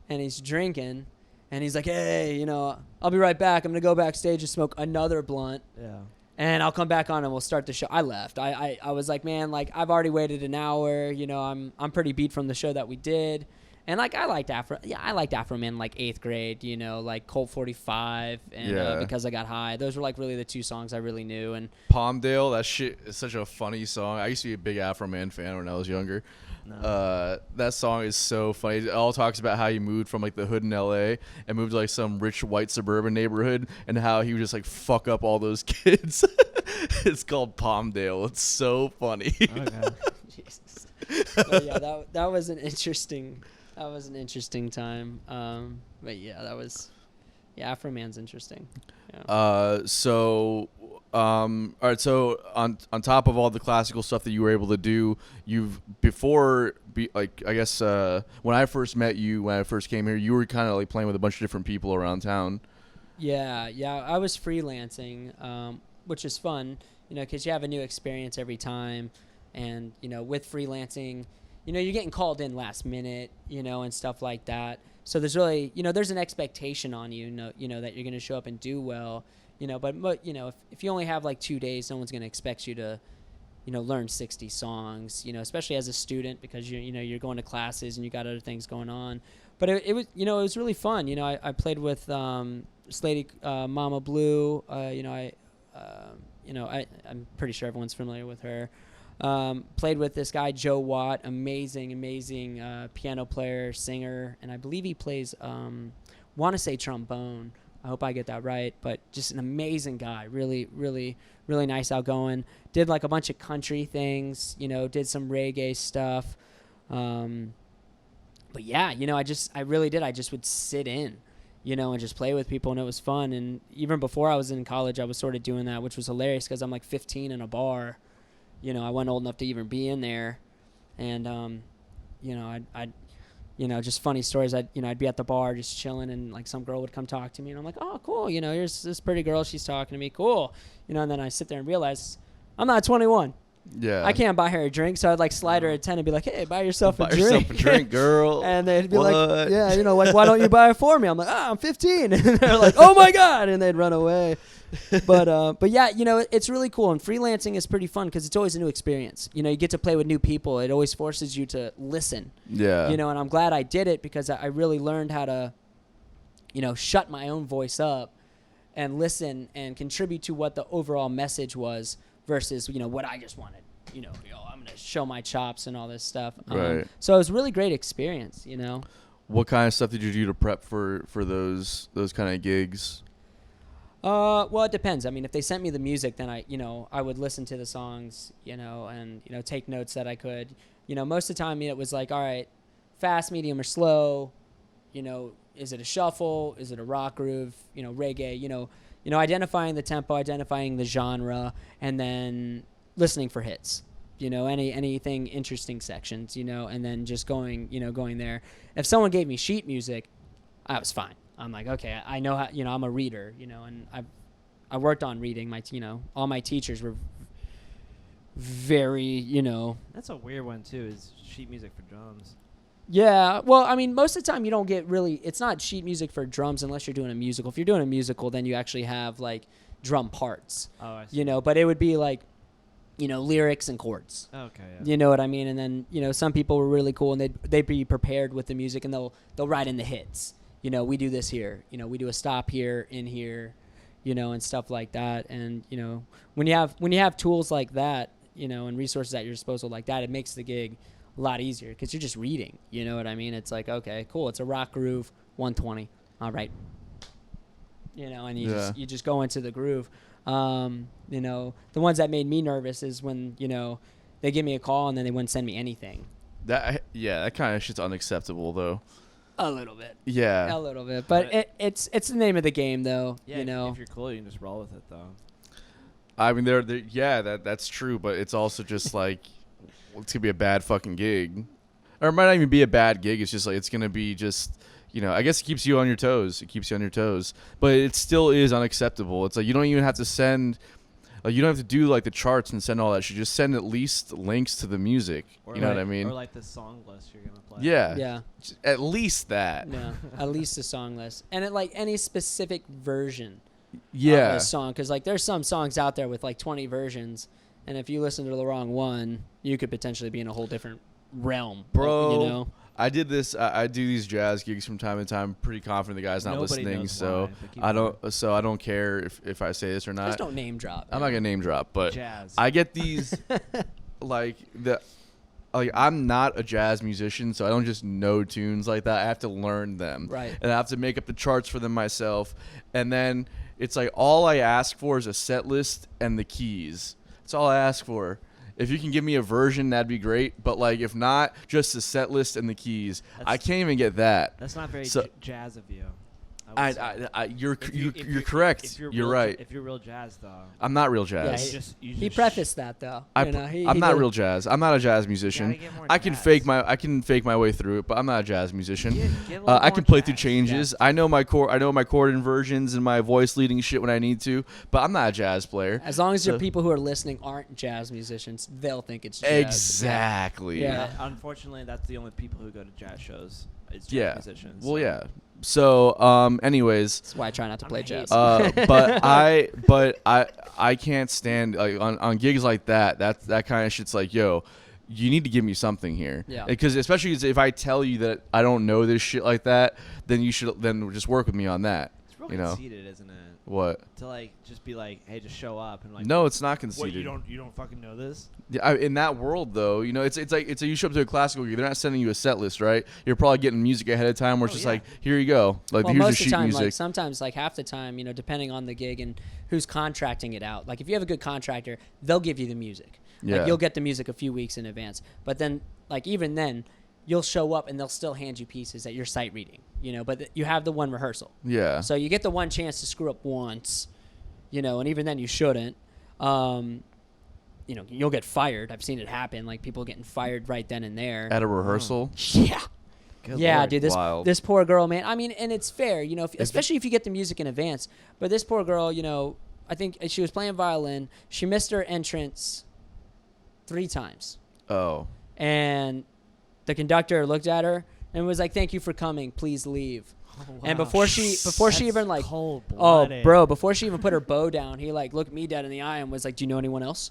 and he's drinking, and he's like, "Hey, I'll be right back. I'm gonna go backstage and smoke another blunt." Yeah. And I'll come back on and we'll start the show. I left. I was like, man, like I've already waited an hour. I'm pretty beat from the show that we did. And like I liked Afro Man like 8th grade, like Colt 45 and Yeah. Because I Got High. Those were like really the two songs I really knew. And Palmdale, that shit is such a funny song. I used to be a big Afro Man fan when I was younger. No. That song is so funny. It all talks about how he moved from like the hood in LA and moved to like some rich white suburban neighborhood and how he would just like fuck up all those kids. It's called Palmdale. It's so funny. Okay. Jesus. But yeah, that was an interesting time. But yeah, Afro Man's interesting. Yeah. All right. So on top of all the classical stuff that you were able to do, when I first met you, when I first came here, you were kind of like playing with a bunch of different people around town. Yeah, I was freelancing, which is fun, because you have a new experience every time, and with freelancing, you're getting called in last minute, and stuff like that. So there's really, there's an expectation on you, that you're going to show up and do well, but if you only have like 2 days, no one's going to expect you to, learn 60 songs, especially as a student, because you're going to classes and you got other things going on. But it was, it was really fun. I played with this lady, Mama Blue. I'm pretty sure everyone's familiar with her. Played with this guy, Joe Watt, amazing piano player, singer, and I believe he plays, want to say trombone. I hope I get that right, but just an amazing guy, really, really, really nice, outgoing. Did like a bunch of country things, did some reggae stuff. But yeah, I really did. I just would sit in, and just play with people, and it was fun. And even before I was in college, I was sort of doing that, which was hilarious because I'm like 15 in a bar. I wasn't old enough to even be in there. And, I'd just funny stories. I'd be at the bar just chilling, and like some girl would come talk to me, and I'm like, oh, cool. Here's this pretty girl. She's talking to me. Cool. And then I sit there and realize I'm not 21. Yeah. I can't buy her a drink. So I'd like slide her a 10 and be like, hey, buy yourself a drink. Yourself a drink, girl. And they'd be What? like, yeah, like, why don't you buy it for me? I'm like, I'm 15. And they're like, oh my God. And they'd run away. But yeah, it's really cool. And freelancing is pretty fun because it's always a new experience. You get to play with new people. It always forces you to listen. Yeah. And I'm glad I did it because I really learned how to, shut my own voice up and listen and contribute to what the overall message was versus, what I just wanted. I'm going to show my chops and all this stuff. Right. So it was a really great experience, What kind of stuff did you do to prep for those kind of gigs? Well, it depends. I mean, if they sent me the music, then I would listen to the songs, and, take notes that I could. Most of the time it was like, all right, fast, medium, or slow, is it a shuffle? Is it a rock groove? Reggae, identifying the tempo, identifying the genre, and then listening for hits, anything interesting sections, and then just going there. If someone gave me sheet music, I was fine. I'm like, okay, I know how, I'm a reader, and I worked on reading. All my teachers were very, That's a weird one too. Is sheet music for drums? Yeah, well, I mean, most of the time you don't get really. It's not sheet music for drums unless you're doing a musical. If you're doing a musical, then you actually have like drum parts. Oh, I see. But it would be like, lyrics and chords. Okay. Yeah. You know what I mean? And then some people were really cool, and they'd be prepared with the music, and they'll write in the hits. We do this here. We do a stop here, in here, and stuff like that. And when you have tools like that, and resources at your disposal like that, it makes the gig a lot easier because you're just reading. You know what I mean? It's like, okay, cool. It's a rock groove, 120. All right. you know, and you just go into the groove. You know, the ones that made me nervous is when, you know, they give me a call and then they wouldn't send me anything. That kind of shit's unacceptable though. A little bit. Yeah. A little bit, but it's the name of the game though. Yeah, you know, if you're cool, you can just roll with it though. I mean, that's true, but it's also just like it's gonna be a bad fucking gig, or it might not even be a bad gig. It's just like it's gonna be just, you know, I guess it keeps you on your toes. It keeps you on your toes, but it still is unacceptable. It's like you don't even have to send, like you don't have to do like the charts and send all that shit. Just send at least links to the music. You know what I mean? Or like the song list you're gonna play. Yeah. At least that. Yeah. At least a song list, and it, like any specific version. Yeah. Of a song, because like there's some songs out there with like 20 versions, and if you listen to the wrong one, you could potentially be in a whole different realm, bro. You know, I did this. I do these jazz gigs from time to time. Pretty confident the guy's not Nobody listening, knows so why, I don't. So I don't care if I say this or not. just don't name drop. I'm not gonna name drop, but Jazz. I get these like I'm not a jazz musician, so I don't just know tunes like that. I have to learn them, Right. And I have to make up the charts for them myself. And then it's like all I ask for is a set list and the keys. That's all I ask for. If you can give me a version, that'd be great. But like, if not, just the set list and the keys. I can't even get that. That's not very jazz of you. You're correct. You're right. If you're real jazz, though, I'm not real jazz. He prefaced that though. I'm not real jazz. I'm not a jazz musician. I can fake my way through it, but I'm not a jazz musician. I can play through changes. I know my chord inversions and my voice leading shit when I need to, but I'm not a jazz player. As long as your people who are listening aren't jazz musicians, they'll think it's jazz. Exactly. Yeah. Unfortunately, that's the only people who go to jazz shows. It's jazz musicians. Well, yeah. So, anyways, that's why I try not to play jazz. but I can't stand like on gigs like that. That kind of shit's like, yo, you need to give me something here. Yeah. Because especially if I tell you that I don't know this shit like that, then you should just work with me on that. It's real you know? conceited, isn't it? What? To like just be like, hey, just show up and like. No, it's not conceited. What, you don't fucking know this? Yeah, in that world though, you know, it's like you show up to a classical gig. They're not sending you a set list, right? You're probably getting music ahead of time, where it's just like, here you go, like well, here's most your of the sheet time, music. like sometimes, like half the time, you know, depending on the gig and who's contracting it out. Like if you have a good contractor, they'll give you the music. Yeah. Like you'll get the music a few weeks in advance. But then, like even then, you'll show up and they'll still hand you pieces that you're sight reading. You know, but you have the one rehearsal. Yeah. So you get the one chance to screw up once. You know, and even then you shouldn't. You know, you'll get fired. I've seen it happen, like people getting fired right then and there. At a rehearsal? Yeah. Good yeah, Lord. dude, this poor girl, man. I mean, and it's fair, you know, especially if you get the music in advance. But this poor girl, you know, I think she was playing violin. She missed her entrance 3 times. Oh. And the conductor looked at her and was like, "Thank you for coming. Please leave." Oh, wow. And before she even like, cold-blooded. bro, before she even put her bow down, he like looked me dead in the eye and was like, "Do you know anyone else?"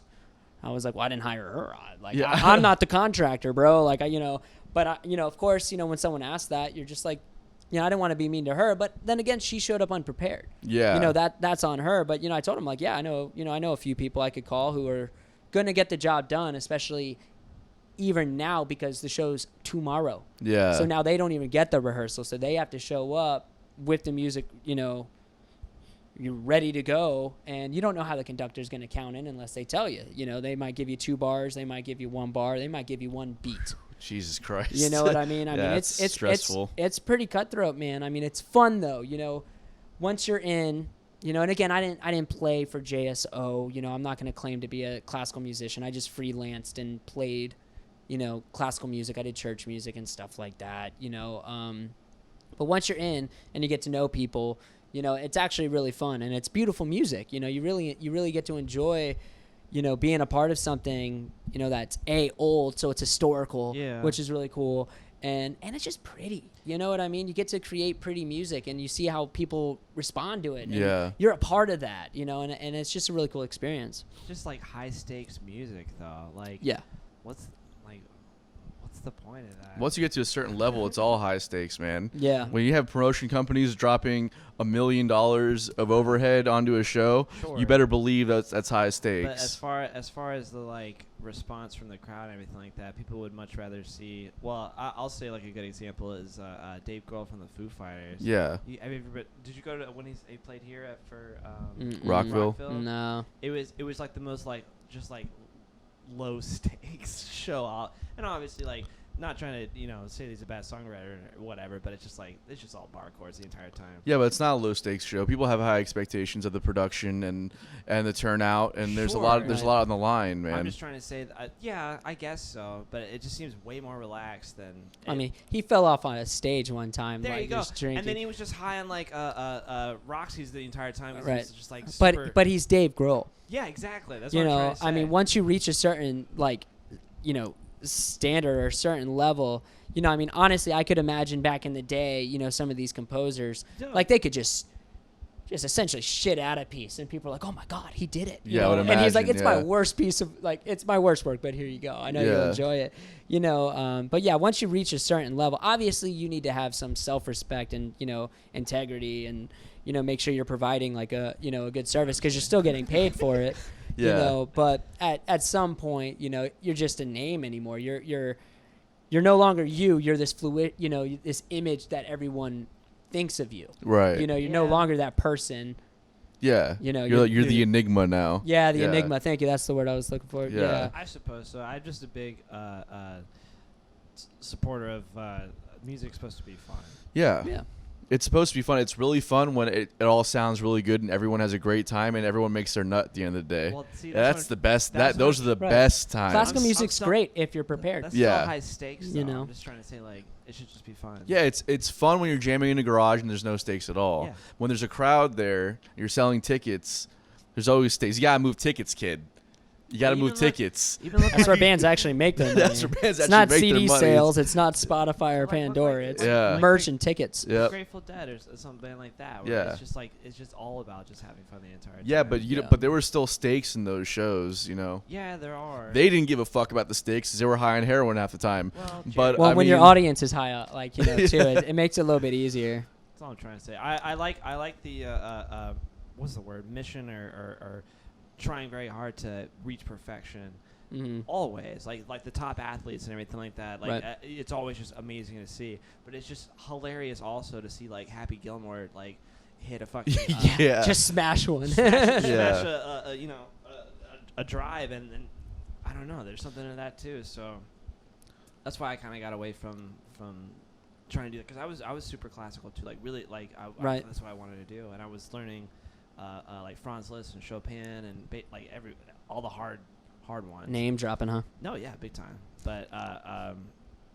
I was like, "Well, I didn't hire her. Like, Yeah. I'm not the contractor, bro. Like, you know." But you know, of course, you know, when someone asks that, you're just like, you know, I didn't want to be mean to her, but then again, she showed up unprepared. Yeah. You know, that's on her. But you know, I told him like, yeah, I know a few people I could call who are gonna get the job done, especially even now because the show's tomorrow. Yeah. So now they don't even get the rehearsal, so they have to show up with the music, you know, you're ready to go, and you don't know how the conductor's going to count in unless they tell you. You know, they might give you 2 bars, they might give you 1 bar, they might give you 1 beat. Jesus Christ. You know what I mean? I Yeah, mean, it's it's stressful. It's pretty cutthroat, man. I mean, it's fun though. You know, once you're in, you know, and again, I didn't play for JSO. You know, I'm not going to claim to be a classical musician. I just freelanced and played, you know, classical music. I did church music and stuff like that. You know, but once you're in and you get to know people, you know, it's actually really fun and it's beautiful music. You know, you really get to enjoy, you know, being a part of something, you know, that's old, so it's historical, Yeah. which is really cool. And it's just pretty. You know what I mean? You get to create pretty music and you see how people respond to it. And Yeah. you're a part of that, you know, and it's just a really cool experience. Just like high stakes music though. Like Yeah. what's the point of that? Once you get to a certain level, it's all high stakes, man. Yeah. When you have promotion companies dropping $1 million of overhead onto a show, Sure. you better believe that's high But stakes. as far as the like response from the crowd and everything like that, people would much rather see. Well, I'll say like a good example is Dave Grohl from the Foo Fighters. Yeah. Did you go to when he played here for Rockville? No. It was like the most like just like low stakes show out, and obviously like not trying to say he's a bad songwriter or whatever, but it's just all bar chords the entire time. Yeah, but it's not a low stakes show. People have high expectations of the production and the turnout, and there's a lot on the line, man. I'm just trying to say that, yeah, I guess so, but it just seems way more relaxed than. I mean, he fell off on a stage one time. There like, you go. just drinking. And then he was just high on like Roxy's the entire time. Right. He was just like super. But he's Dave Grohl. Yeah, exactly. That's You what I'm know, trying to say. I mean, once you reach a certain standard or a certain level, I mean, honestly, I could imagine back in the day, some of these composers, Yeah. like they could just essentially shit out a piece, and people are like, "Oh my God, he did it!" Yeah, I would and he's like, imagine, "It's my yeah. worst piece of it's my worst work, but here you go. I know you'll enjoy it." But yeah, once you reach a certain level, obviously you need to have some self-respect and integrity, and make sure you're providing like a good service because you're still getting paid for it. Yeah. But at some point, you're just a name anymore. You're no longer you. You're this fluid, this image that everyone thinks of you. Right. You're no longer that person. Yeah. You're the enigma now. Yeah, the enigma. Thank you. That's the word I was looking for. Yeah. I suppose so. I'm just a big supporter of music's supposed to be fun. Yeah. Yeah. It's supposed to be fun. It's really fun when it all sounds really good and everyone has a great time and everyone makes their nut at the end of the day. Well, see, that's the best. Those are the Right. best times. Classical I'm music's so- great if you're prepared. That's Yeah. still high stakes, though. You know. I'm just trying to say, like, it should just be fun. Yeah, it's fun when you're jamming in a garage and there's no stakes at all. Yeah. When there's a crowd there, you're selling tickets. There's always stakes. You gotta move tickets, kid. You gotta Even move look- tickets. Even look That's where bands actually make their money. That's where bands It's actually not make CD their money. sales. It's not Spotify or Like, Pandora. It's Yeah. merch and tickets. Yep. Grateful Dead or something like that. Where Yeah. it's just all about just having fun the entire time. Yeah, but Yeah. but there were still stakes in those shows. Yeah, there are. They didn't give a fuck about the stakes 'cause they were high on heroin half the time. Well, But Well, I when your mean- audience is high up, too, it makes it a little bit easier. That's all I'm trying to say. I like the what's the word, mission or trying very hard to reach perfection. Mm-hmm. Always like the top athletes and everything like that. Like Right. it's always just amazing to see. But it's just hilarious also to see like Happy Gilmore like hit a fucking Yeah. Just smash one. smash Yeah. a drive and I don't know. There's something in that too. So that's why I kind of got away from trying to do that because I was super classical too. Like really like Right. that's what I wanted to do, and I was learning like Franz Liszt and Chopin and like all the hard ones. Name dropping, huh? No, yeah, big time. But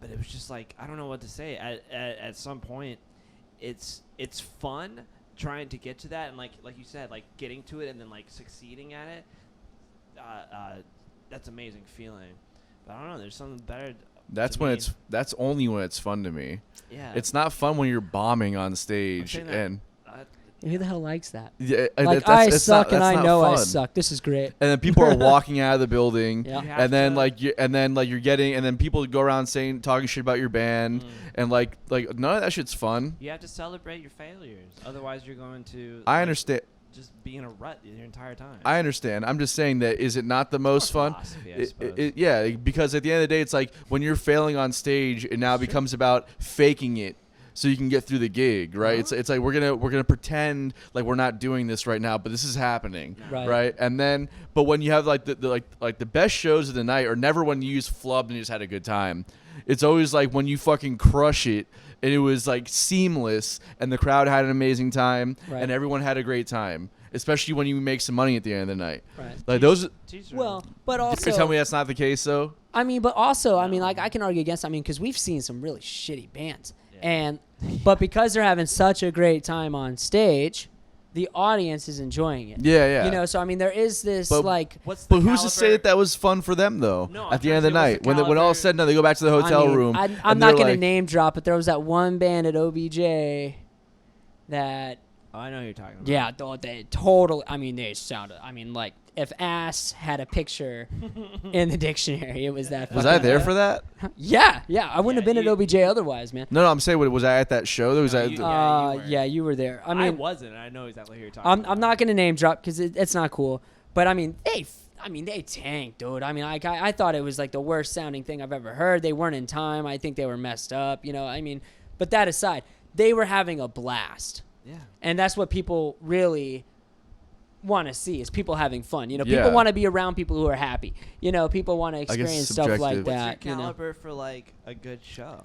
it was just like I don't know what to say. At some point, it's fun trying to get to that, and like you said, like getting to it and then like succeeding at it. That's amazing feeling. But I don't know. There's something better. That's to when me. that's only when it's fun to me. Yeah. It's not fun when you're bombing on I'm stage saying that, and Who the hell likes that? yeah, Like, that's I suck and that's I not know I fun. suck. This is great. And then people are walking out of the building, Yeah. You have and then to- you're getting, and then people go around talking shit about your band, Mm. and like none of that shit's fun. You have to celebrate your failures. Otherwise, you're going to. I like, understand. Just be in a rut your entire time. I understand. I'm just saying that is it not the most fun? Philosophy, I suppose. Yeah, because at the end of the day, it's like when you're failing on stage, it now becomes about faking it so you can get through the gig, right? It's like we're gonna pretend like we're not doing this right now, but this is happening, Right. And then, but when you have like the best shows of the night, or never when you use flub and you just had a good time. It's always like when you fucking crush it. And it was like seamless, and the crowd had an amazing time, Right. and everyone had a great time. Especially when you make some money at the end of the night. Right. Like those. Well, but You're also, telling me that's not the case, though. I mean, but also, I mean, like I can argue against. I mean, because we've seen some really shitty bands, Yeah. but because they're having such a great time on stage, the audience is enjoying it. Yeah. So I mean, there is this But- like. What's the But who's to say caliber- that that was fun for them, though? No, at I'm the end of the trying to say, night, what's the when all caliber- said and done, they go back to the hotel I mean, room. I'm and not they're gonna like, name drop, but there was that one band at OBJ that. Oh, I know who you're talking about. Yeah, they totally. I mean, they sounded. I mean, like if ass had a picture in the dictionary, it was that. Was I there for that? Yeah. I wouldn't have been you- at OBJ otherwise, man. No, I'm saying, was I at that show? There was No, that. you- Yeah, you were. Yeah, you were there. I I mean, wasn't. I know exactly who you're talking about. I'm not gonna name drop because it's not cool. But I mean, they tanked, dude. I mean, I thought it was like the worst sounding thing I've ever heard. They weren't in time. I think they were messed up. You know, I mean, but that aside, they were having a blast, Yeah. and that's what people really want to see is people having fun. You know, Yeah. people want to be around people who are happy. You know, people want to guess experience stuff like subjective. What's that. your You know, caliber for like a good show?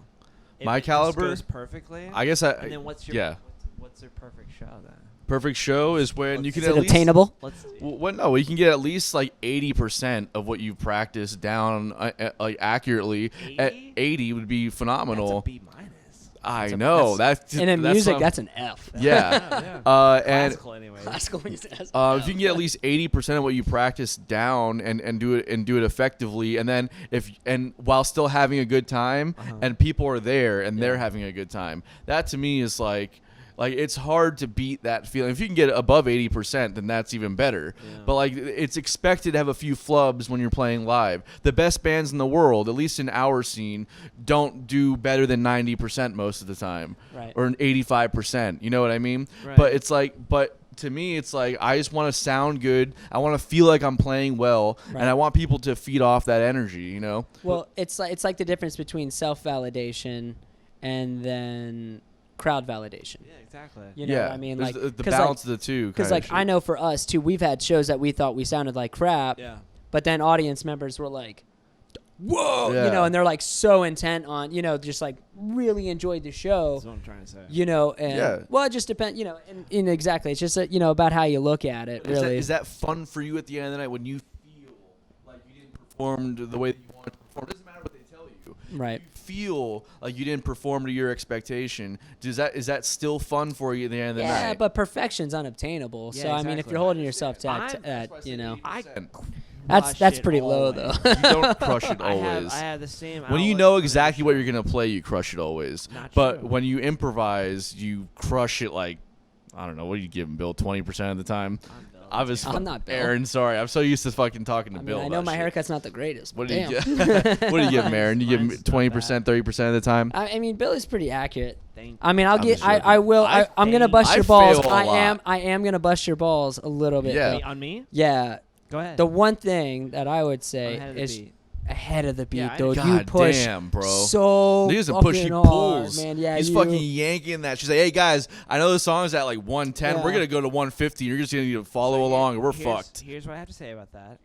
If My it just caliber? goes perfectly. I guess and then what's your yeah. what's your perfect show then? Perfect show is when you Is can is at it least. attainable? Let's Well, no, you can get at least like 80% of what you've practiced down like accurately. At 80? 80 would be phenomenal. That's a B minus. I know that's And in that's music, what I'm- that's an F. yeah. And Classical anyways. Classical music. if you can get at least 80% of what you practice down and do it effectively, and then while still having a good time, and people are there and they're having a good time, that to me is like it's hard to beat that feeling. If you can get above 80%, then that's even better. Yeah. But like it's expected to have a few flubs when you're playing live. The best bands in the world, at least in our scene, don't do better than 90% most of the time, Right. or an 85%. You know what I mean? Right. But it's like, to me, it's like I just want to sound good. I want to feel like I'm playing well, Right. and I want people to feed off that energy. You know? Well, it's like the difference between self-validation and then crowd validation. Yeah, exactly. You know yeah. what I mean? There's Like the 'cause, balance like, of the two. Because like I know for us too, we've had shows that we thought we sounded like crap, Yeah. but then audience members were like, "Whoa!" Yeah. You know, and they're like so intent on, you know, just like really enjoyed the show. That's what I'm trying to say. You know, and Yeah. well, it just depends. You know, and exactly, it's just you know about how you look at it. Really, Is that fun for you at the end of the night when you feel like you didn't perform the way that you wanted to perform? It doesn't matter what they tell you. Right. You feel like you didn't perform to your expectation. Is that still fun for you at the end of the night? yeah, but perfection's unobtainable. Yeah, so I mean, if exactly. you're holding yourself to I'm- that, you know, I 80%. that's Crush it pretty low though. always. You don't crush it I always. have the same. When you outlook know on the exactly what show. you're gonna play, you crush it always. Not But true. when you improvise, you crush it like I don't know. What do you give him, Bill? 20% of the time. I'm Bill. I was I'm not Bill. Aaron. Sorry, I'm so used to fucking talking to I mean, Bill. I know about my shit. haircut's not the greatest. What But do you damn. get? What do you give him, Aaron? You give him Mine's not 20%, 30% of the time. I mean, Billy's pretty accurate. Thank I mean, I'm I joking. will. I I'm gonna fail- bust I your balls. fail a lot. I am gonna bust your balls a little bit. Yeah. though. Me- on me. Yeah. Go ahead. The one thing that I would say Ahead of the is beat. ahead of the beat, Yeah, I dude. God You push damn, bro. so He doesn't fucking push, he hard, pulls. man. Yeah, He's you, fucking yanking that. She's like, hey, guys, I know the song's at like 110. We're Yeah. going to go to 150. You're just going to follow along, and we're Here's- fucked. Here's what I have to say about that.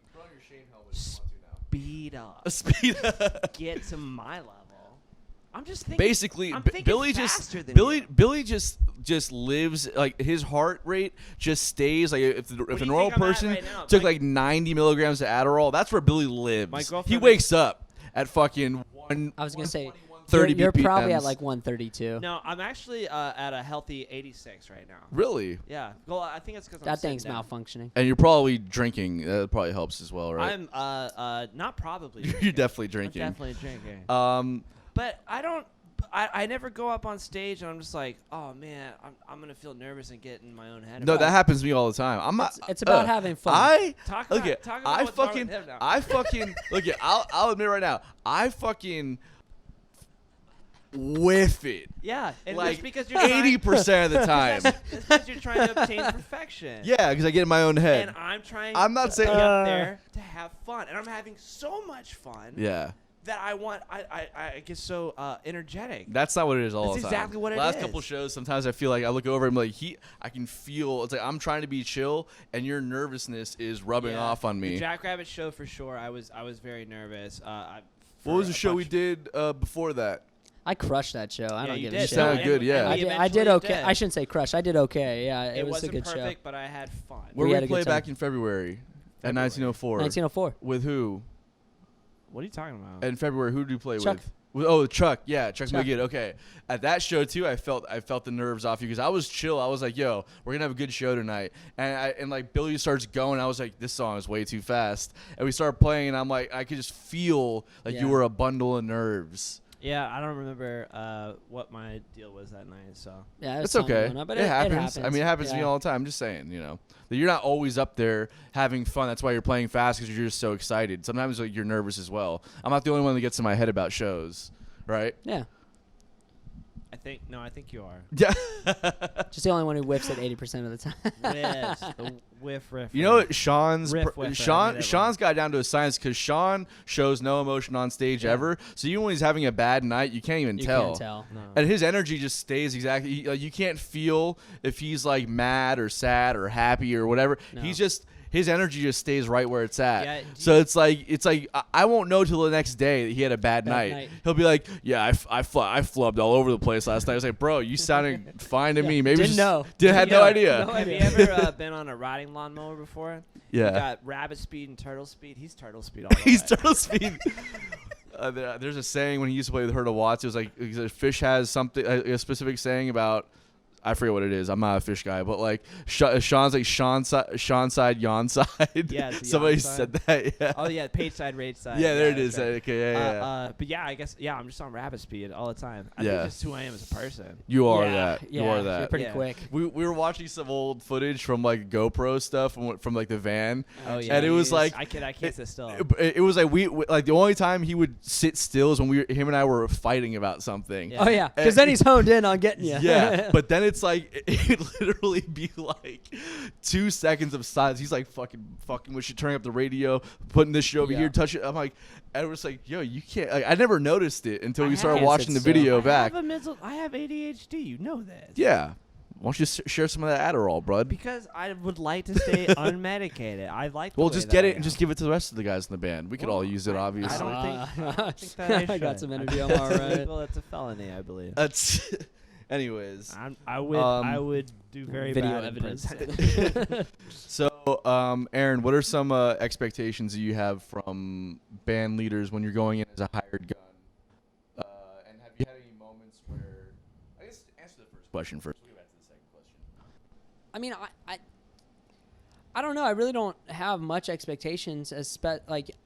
Speed up. Speed. Get to my level. I'm just thinking. Basically, I'm B- thinking Billy faster just than Billy you. Billy just lives like his heart rate just stays like if do a you normal think I'm at person right now? took My- like 90 milligrams of Adderall, that's where Billy lives. My He girlfriend- wakes up at fucking one. I was gonna say 30 you're probably at BPMs. like 132. No, I'm actually at a healthy 86 right now. Really, Yeah. Well, I think it's because That thing's malfunctioning. and you're probably drinking. That probably helps as well, right? I'm not probably. You're drinking. definitely I'm drinking. definitely drinking. Um, But I don't. I never go up on stage and I'm just like, oh man, I'm gonna feel nervous and get in my own head. no, about that it. happens to me all the time. I'm not. It's about having fun. Talk look about- at. talk about I what's wrong fucking. with him now. I fucking. Look at. I'll admit right now. I fucking whiff it. Yeah, and Like it's because you're 80% of the time. It's because you're trying to obtain perfection. Yeah, because I get in my own head. And I'm trying. I'm not to saying- be up there to have fun, and I'm having so much fun. Yeah. That I want. I get so energetic. That's not what it is all That's the time. exactly what it Last is. couple shows, sometimes I feel like I look over and I'm like, I can feel, it's like I'm trying to be chill and your nervousness is rubbing Yeah. off on me. The Jackrabbit show for sure. I was very nervous. What was the show we did before that? I crushed that show. I Yeah, don't you give did. a You shit. sounded good, yeah. I we did eventually okay. did. I shouldn't say crush. I did okay. Yeah, it was a wasn't good perfect, show. but I had fun. Where We we had a good play time. back in February at 1904. 1904. With who? What are you talking about? In February, who did you play Chuck. with? Oh, Chuck. Yeah, Chuck Chuck. McGinn. Okay. At that show too, I felt the nerves off you because I was chill. I was like, "Yo, we're gonna have a good show tonight." And like Billy starts going. I was like, "This song is way too fast." And we started playing, and I'm like, I could just feel like you Yeah. were a bundle of nerves. Yeah, I don't remember what my deal was that night. So Yeah, It's something okay. going on, but it happens. I mean, it happens to me Yeah. all the time. I'm just saying, that you're not always up there having fun. That's why you're playing fast because you're just so excited. Sometimes you're nervous as well. I'm not the only one that gets in my head about shows, right? Yeah. I think you are. Yeah. Just the only one who whiffs at 80% of the time. Whiffs, the riff. You know what Sean's Riff whiffer, I Sean knew that Sean's got down to a science because Sean shows no emotion on stage ever. So even when he's having a bad night, you can't even You tell. can't tell. No. And his energy just stays exactly. You can't feel if he's like mad or sad or happy or whatever. No. His energy just stays right where it's at. Yeah, So it's like I won't know till the next day that he had a bad night. He'll be like, yeah, I flubbed all over the place last night. I was like, bro, you sounded fine to me. Maybe Didn't just know. had no idea. No Have you idea. ever been on a riding lawnmower before? Yeah. You got rabbit speed and turtle speed. He's turtle speed all the He's way. turtle speed. There's a saying when he used to play with Herta Watts. It was like a fish has something, a specific saying about. I forget what it is. I'm not a fish guy, but like Sean's like Sean side, yawn side. Yeah, it's the somebody yawn side. said that. Yeah. Oh yeah, page side, rage side. Yeah, there it that's is. right. Okay, yeah. But yeah, I guess I'm just on rabbit speed all the time. I Yeah. think that's who I am as a person. You are Yeah, that. You yeah, are You're that. pretty Yeah. quick. We were watching some old footage from like GoPro stuff from like the van. Oh yeah, And it was like I can't sit still. it was like we like the only time he would sit still is when him and I were fighting about something. Yeah. Oh yeah, because then he's honed in on getting you. Yeah, but then it's like it'd literally be like 2 seconds of silence. He's like fucking we should turn up the radio, putting this shit over Yeah. here, touch it. I'm like, and we're just like, yo, you can't. Like, I never noticed it until we I started have- watching the Can't sit video still. back. I have ADHD. You know this. Yeah, why don't you share some of that Adderall, bud? Because I would like to stay unmedicated. I like. The Well, way just that get I it and just give it to the rest of the guys in the band. We could all use it, obviously. I don't think that I I got should. some I energy. think I'm that's all right. illegal. It's a felony, I believe. That's. Anyways, I would do very Video bad evidence. impersonation. so Aaron, what are some expectations that you have from band leaders when you're going in as a hired gun? And have you had any moments where? I guess answer the first question first. We'll get back to the second question. I mean, I don't know. I really don't have much expectations.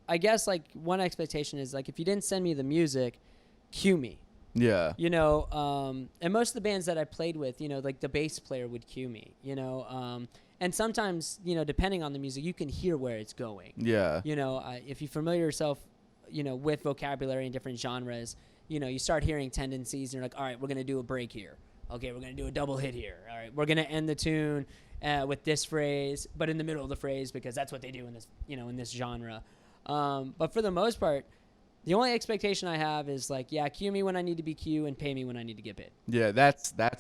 I guess like one expectation is like if you didn't send me the music, cue me. Yeah. And most of the bands that I played with, like the bass player would cue me. And sometimes depending on the music, you can hear where it's going. Yeah. If you familiar yourself, with vocabulary in different genres, you start hearing tendencies, and you're like, all right, we're gonna do a break here. Okay, we're gonna do a double hit here. All right, we're gonna end the tune with this phrase, but in the middle of the phrase because that's what they do in this, in this genre. But for the most part, the only expectation I have is like, yeah, cue me when I need to be cued and pay me when I need to get paid. Yeah, that's the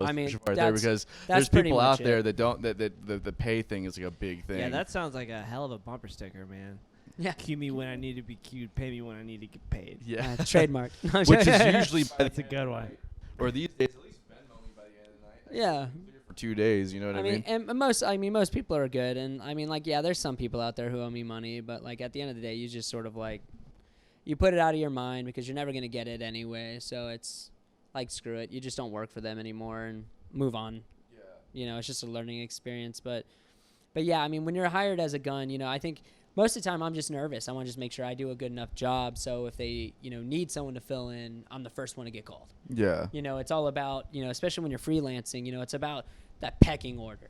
I mean, question right there because that's there's pretty people out much there it. that don't that the pay thing is like a big thing. Yeah, that sounds like a hell of a bumper sticker, man. Yeah. Cue me when I need to be cued. Pay me when I need to get paid. yeah. Trademark. Which is usually by That's the a good one. or these days at least Venmo me by the end of the night. Yeah. For 2 days, you know what I mean? And most people are good, and I mean, like, yeah, there's some people out there who owe me money, but like at the end of the day, you just sort of like, you put it out of your mind because you're never gonna get it anyway. So it's like, screw it, you just don't work for them anymore and move on. Yeah. It's just a learning experience, but yeah, I mean, when you're hired as a gun, I think most of the time I'm just nervous. I want to just make sure I do a good enough job. So if they, need someone to fill in, I'm the first one to get called. Yeah. It's all about, especially when you're freelancing, it's about that pecking order.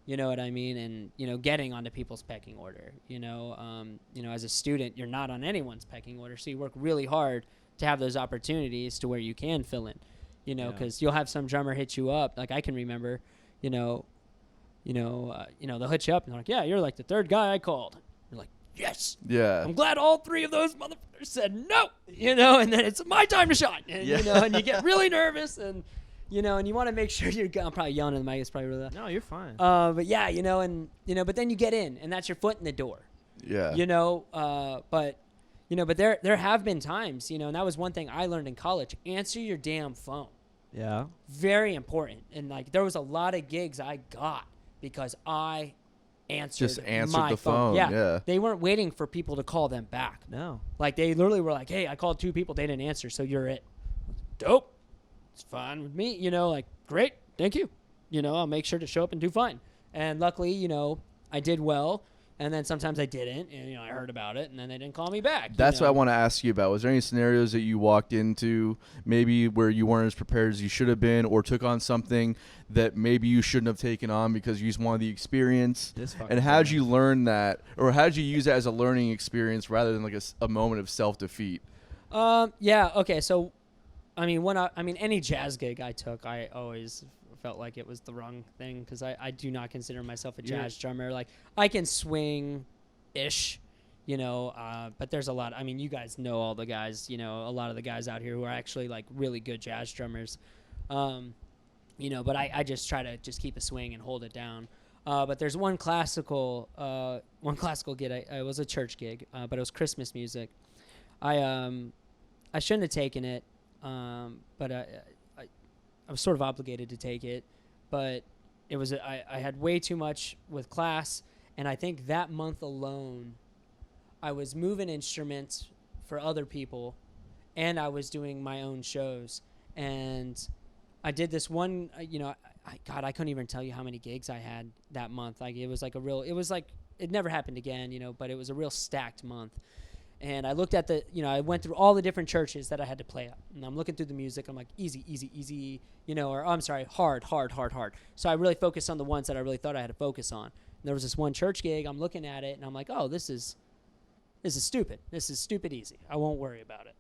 You know what I mean? And, getting onto people's pecking order. As a student, you're not on anyone's pecking order. So you work really hard to have those opportunities to where you can fill in, because you'll have some drummer hit you up. Like I can remember, they'll hit you up and they're like, yeah, you're like the third guy I called. You're like, yes. Yeah. I'm glad all three of those motherfuckers said no, and then it's my time to shine. And, Yeah. and you get really nervous and, and you want to make sure I'm probably yelling in the mic. It's probably really loud. No, you're fine. But yeah, but then you get in and that's your foot in the door, Yeah. but there have been times, and that was one thing I learned in college. Answer your damn phone. Yeah. Very important. And like, there was a lot of gigs I got because I answered my the phone. Yeah. They weren't waiting for people to call them back. No. Like they literally were like, hey, I called 2 people. They didn't answer. So you're it. Dope. It's fine with me. Like, great. Thank you. I'll make sure to show up and do fine. And luckily, I did well. And then sometimes I didn't, and I heard about it, and then they didn't call me back. That's what I want to ask you about. Was there any scenarios that you walked into maybe where you weren't as prepared as you should have been, or took on something that maybe you shouldn't have taken on because you just wanted the experience? And how did you learn that, or how did you use that as a learning experience rather than like a moment of self-defeat? Yeah. Okay. So, any jazz gig I took, I always felt like it was the wrong thing because I do not consider myself a jazz drummer. Like, I can swing ish, but there's a lot. I mean, you guys know all the guys, a lot of the guys out here who are actually like really good jazz drummers. But I just try to just keep a swing and hold it down. But there's one classical gig. It was a church gig, but it was Christmas music. I shouldn't have taken it, but I was sort of obligated to take it, but it was I had way too much with class, and I think that month alone, I was moving instruments for other people, and I was doing my own shows, and I did this one. I couldn't even tell you how many gigs I had that month. Like, it never happened again, but it was a real stacked month. And I looked at I went through all the different churches that I had to play at. And I'm looking through the music. I'm like, easy, easy, easy, or I'm sorry, hard, hard, hard, hard. So I really focused on the ones that I really thought I had to focus on. And there was this one church gig. I'm looking at it, and I'm like, oh, this is stupid. This is stupid easy. I won't worry about it,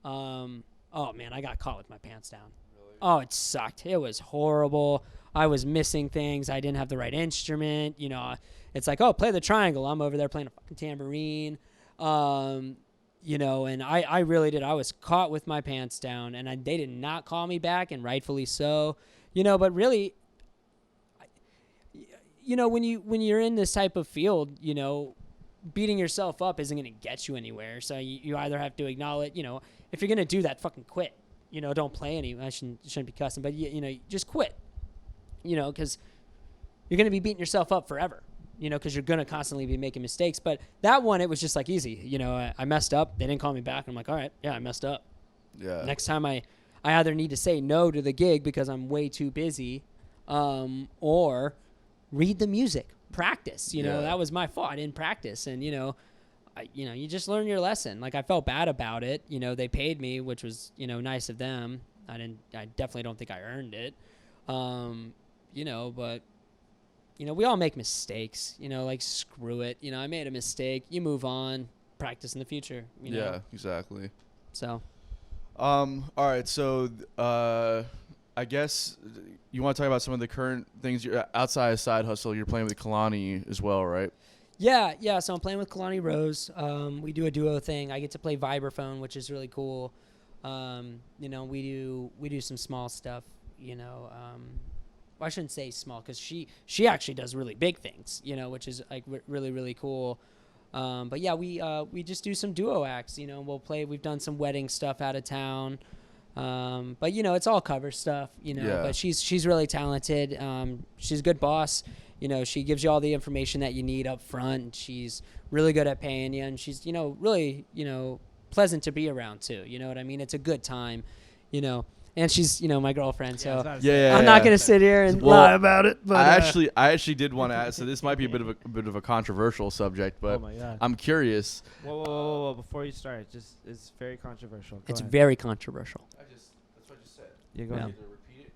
Oh, man, I got caught with my pants down. Really? Oh, it sucked. It was horrible. I was missing things. I didn't have the right instrument. It's like, oh, play the triangle. I'm over there playing a fucking tambourine. And I really did. I was caught with my pants down, and they did not call me back, and rightfully so, but really, when you're in this type of field, beating yourself up isn't going to get you anywhere. So you either have to acknowledge, if you're going to do that, fucking quit, don't play any, I shouldn't be cussing, but just quit, cause you're going to be beating yourself up forever. Because you're going to constantly be making mistakes. But that one, it was just like easy. I messed up. They didn't call me back. I'm like, all right, yeah, I messed up. Yeah. Next time I either need to say no to the gig because I'm way too busy, or read the music, practice. That was my fault. I didn't practice. And, you just learn your lesson. Like, I felt bad about it. They paid me, which was, nice of them. I definitely don't think I earned it. But we all make mistakes, like, screw it. I made a mistake. You move on, practice in the future, Yeah, exactly. So. All right. So, I guess you want to talk about some of the current things you're outside of side hustle. You're playing with Kalani as well, right? Yeah. So I'm playing with Kalani Rose. We do a duo thing. I get to play vibraphone, which is really cool. We do some small stuff, I shouldn't say small because she actually does really big things, which is like really, really cool. But yeah, we just do some duo acts, we'll play. We've done some wedding stuff out of town. But it's all cover stuff, Yeah. But she's really talented. She's a good boss. She gives you all the information that you need up front. She's really good at paying you, and she's, really, pleasant to be around too. You know what I mean? It's a good time, And she's, my girlfriend, so I'm not gonna sit here and lie about it. But I actually did want to ask. So this might be a bit of a controversial subject, but I'm curious. Whoa! Before you start, it's very controversial. Go ahead. Very controversial. That's what I just said. Yeah, go ahead. Repeat it.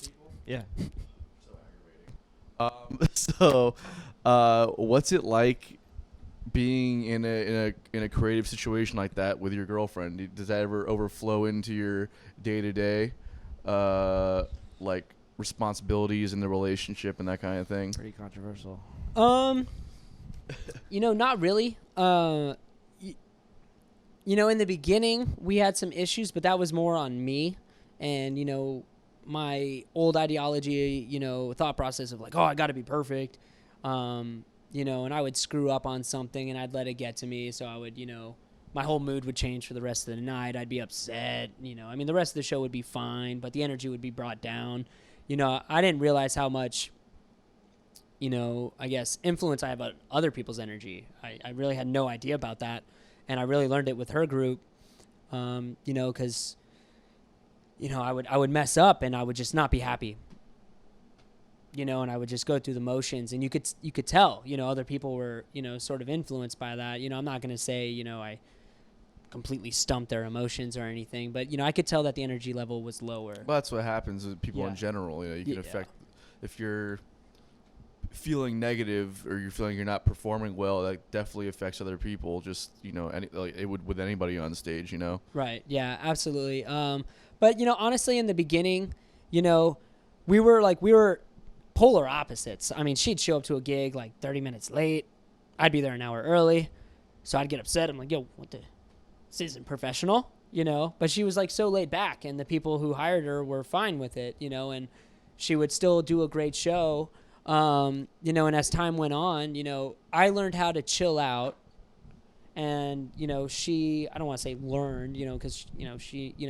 People? Yeah. So what's it like being in a creative situation like that with your girlfriend? Does that ever overflow into your day-to-day like responsibilities in the relationship and that kind of thing? Pretty controversial. Not really. In the beginning we had some issues, but that was more on me and my old ideology, thought process of like, oh, I got to be perfect. And I would screw up on something and I'd let it get to me. So I would, my whole mood would change for the rest of the night. I'd be upset. The rest of the show would be fine, but the energy would be brought down. I didn't realize how much, I guess, influence I have on other people's energy. I really had no idea about that. And I really learned it with her group, because, I would mess up and I would just not be happy. and I would just go through the motions, and you could tell, other people were, sort of influenced by that. I'm not going to say, I completely stumped their emotions or anything, but, I could tell that the energy level was lower. Well, that's what happens with people in general. You can affect, if you're feeling negative or you're feeling you're not performing well, that definitely affects other people. Just, it would with anybody on stage, Right. Yeah, absolutely. But, honestly, in the beginning, we were polar opposites. I mean, she'd show up to a gig like 30 minutes late. I'd be there an hour early. So I'd get upset. I'm like, yo, this isn't professional, But she was like so laid back, and the people who hired her were fine with it, and she would still do a great show. And as time went on, I learned how to chill out. And, I don't want to say learned, because,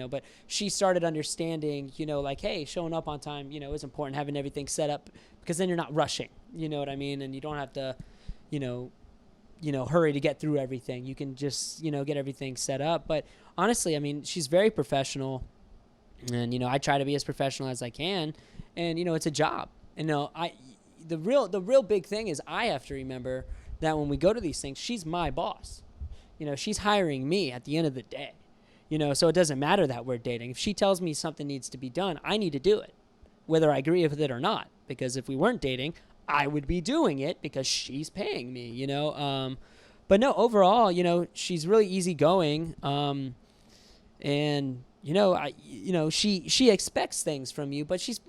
but she started understanding, like, hey, showing up on time, is important, having everything set up, because then you're not rushing, you know what I mean? And you don't have to, hurry to get through everything. You can just, get everything set up. But honestly, I mean, she's very professional, and, I try to be as professional as I can. And, it's a job. And, the real big thing is I have to remember that when we go to these things, she's my boss. She's hiring me at the end of the day. So it doesn't matter that we're dating. If she tells me something needs to be done, I need to do it, whether I agree with it or not. Because if we weren't dating, I would be doing it because she's paying me, But no, overall, she's really easygoing. And, she expects things from you, but she's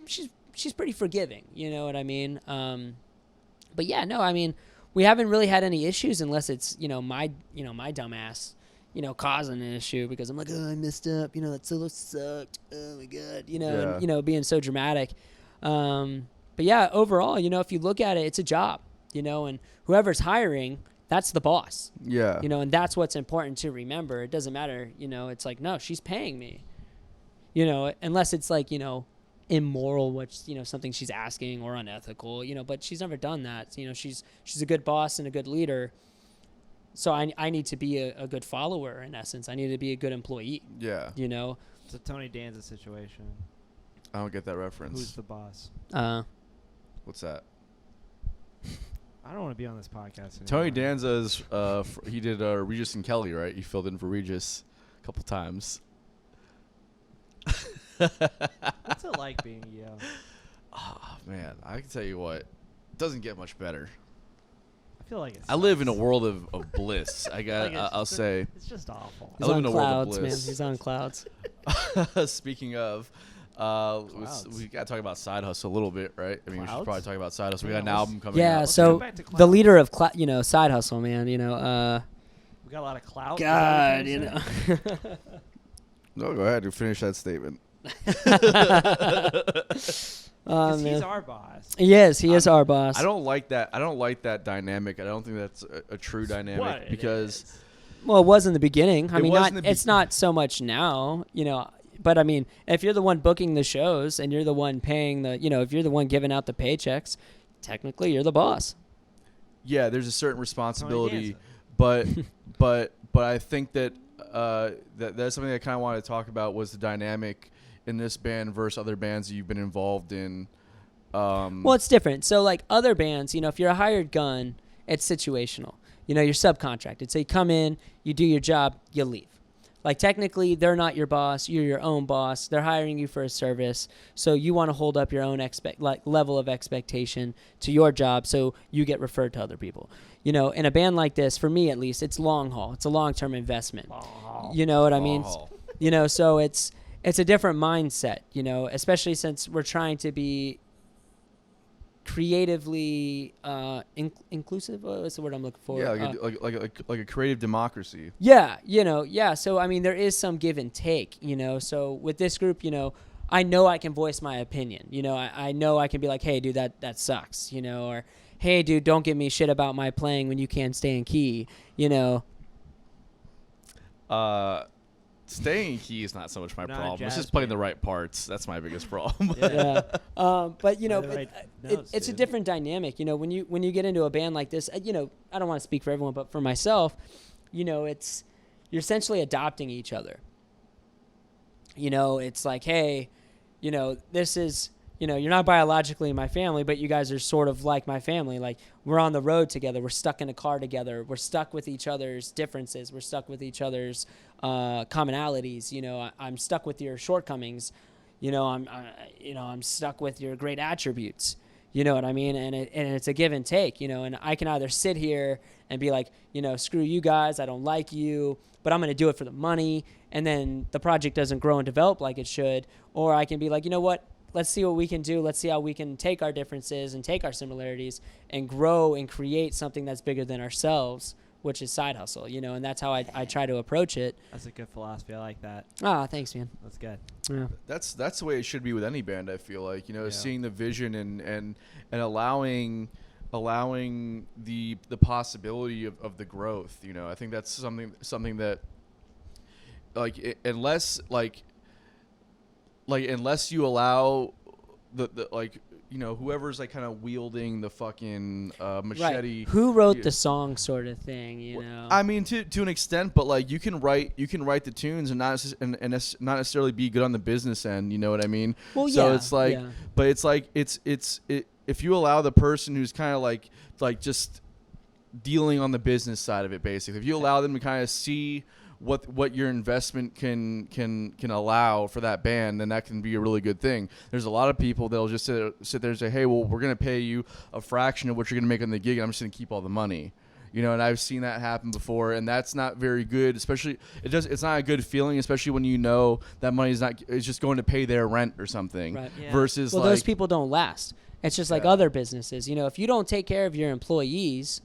pretty forgiving. You know what I mean? But yeah, no, I mean, we haven't really had any issues unless it's, my dumbass, causing an issue because I'm like, oh, I messed up. That solo sucked. Oh my God. And, being so dramatic. But yeah, overall, if you look at it, it's a job, and whoever's hiring, that's the boss. Yeah. And that's what's important to remember. It doesn't matter, it's like, no, she's paying me, unless it's like, immoral, which, something she's asking, or unethical, but she's never done that. She's a good boss and a good leader. So I need to be a good follower, in essence. I need to be a good employee. Yeah. It's a Tony Danza situation. I don't get that reference. Who's the boss? What's that? I don't want to be on this podcast anymore. Tony Danza is, he did Regis and Kelly, right? He filled in for Regis a couple times. What's it like being Yo? Oh, man. I can tell you what. It doesn't get much better. I feel like I live in a world of bliss. I'll say. It's just awful. He's on clouds, man. He's on clouds. Speaking of, we got to talk about Side Hustle a little bit, right? I mean, we should probably talk about Side Hustle. We got an album coming out. Yeah, so the leader of, Side Hustle, man, we got a lot of clout. God, No, go ahead and finish that statement. Man. He's our boss. He is our boss. I don't like that. I don't like that dynamic. I don't think that's a true dynamic because. Well, it was in the beginning. I mean, it's not so much now, But I mean, if you're the one booking the shows and you're the one paying if you're the one giving out the paychecks, technically you're the boss. Yeah, there's a certain responsibility, but I think that that's something I kind of wanted to talk about was the dynamic in this band versus other bands that you've been involved in. Well, it's different. So like other bands, if you're a hired gun, it's situational. You're subcontracted. So you come in, you do your job, you leave. Like technically they're not your boss, you're your own boss. They're hiring you for a service. So you want to hold up your own level of expectation to your job so you get referred to other people. In a band like this, for me at least, it's long haul. It's a long-term investment. Long haul. You know what I mean? Haul. So it's a different mindset, especially since we're trying to be creatively inclusive. What's the word I'm looking for? Yeah, like a creative democracy. Yeah, yeah. So I mean, there is some give and take, So with this group, I know I can voice my opinion. I know I can be like, hey, dude, that sucks. Or hey, dude, don't give me shit about my playing when you can't stay in key. Staying in key is not so much my problem. It's just playing the right parts. That's my biggest problem. Yeah. But notes, it's a different dynamic. When you get into a band like this, I don't want to speak for everyone, but for myself, you're essentially adopting each other. It's like, hey, this is you're not biologically my family, but you guys are sort of like my family. Like, we're on the road together. We're stuck in a car together. We're stuck with each other's differences. We're stuck with each other's commonalities. I'm stuck with your shortcomings. I'm stuck with your great attributes. You know what I mean? And it's a give and take, and I can either sit here and be like, screw you guys, I don't like you, but I'm going to do it for the money, and then the project doesn't grow and develop like it should. Or I can be like, you know what? Let's see what we can do. Let's see how we can take our differences and take our similarities and grow and create something that's bigger than ourselves, which is Side Hustle, and that's how I try to approach it. That's a good philosophy. I like that. Ah, thanks, man. That's good. Yeah. That's the way it should be with any band. I feel like seeing the vision and allowing the possibility of the growth. I think that's something that unless you allow the whoever's like kind of wielding the fucking machete. Right. Who wrote the song, sort of thing, I mean, to an extent, but like you can write the tunes and not necessarily be good on the business end. You know what I mean? Well, yeah. So it's like, but it's like if you allow the person who's kind of like just dealing on the business side of it, basically, if you allow them to kind of see what your investment can allow for that band, then that can be a really good thing. There's a lot of people that'll just sit there and say, hey, well, we're going to pay you a fraction of what you're going to make on the gig, and I'm just going to keep all the money. And I've seen that happen before, and that's not very good. Especially, it's not a good feeling, especially when that money is just going to pay their rent or something. Right. Yeah. Versus, those people don't last. It's just like other businesses. If you don't take care of your employees,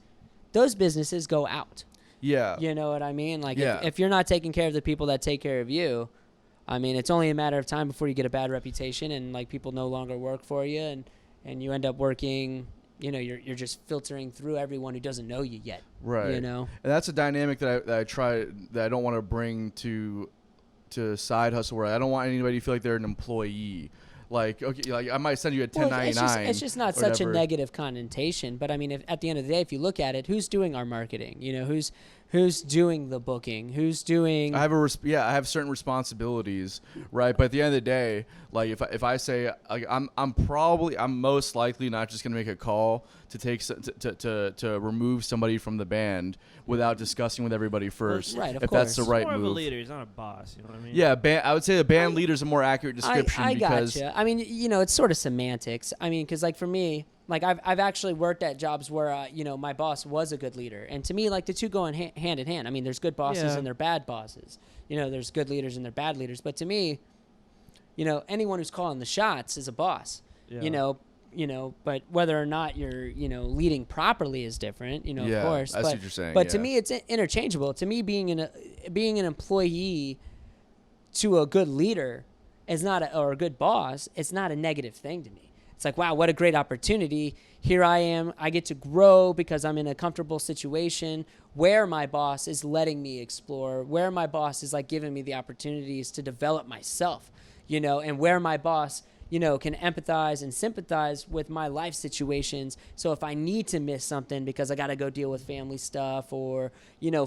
those businesses go out. Yeah. You know what I mean? Like, if you're not taking care of the people that take care of you, I mean, it's only a matter of time before you get a bad reputation and, like, people no longer work for you, and you end up working, you're just filtering through everyone who doesn't know you yet. Right. And that's a dynamic that I don't want to bring to Side Hustle, where I don't want anybody to feel like they're an employee. Like, okay, like I might send you a 1099. It's just not such a negative connotation. But I mean, at the end of the day, if you look at it, who's doing our marketing? Who's doing the booking? Who's doing? I have certain responsibilities, right? But at the end of the day, like if I say like I'm most likely not just gonna make a call to take to remove somebody from the band without discussing with everybody first. Right, if that's the right move. He's more of a move. leader. He's not a boss. You know what I mean? Yeah, I would say the band leader is a more accurate description. I because gotcha. I mean, it's sort of semantics. I mean, because like for me, like I've actually worked at jobs where my boss was a good leader, and to me, like the two go hand in hand. I mean, there's good bosses and they're bad bosses. There's good leaders and they're bad leaders. But to me, anyone who's calling the shots is a boss. Yeah. But whether or not you're leading properly is different. Of course. I see what you're saying. But to me, it's interchangeable. To me, being an employee to a good leader is or a good boss, it's not a negative thing to me. It's like, wow, what a great opportunity. Here I am. I get to grow because I'm in a comfortable situation where my boss is letting me explore, where my boss is like giving me the opportunities to develop myself, and where my boss, can empathize and sympathize with my life situations. So if I need to miss something because I got to go deal with family stuff or,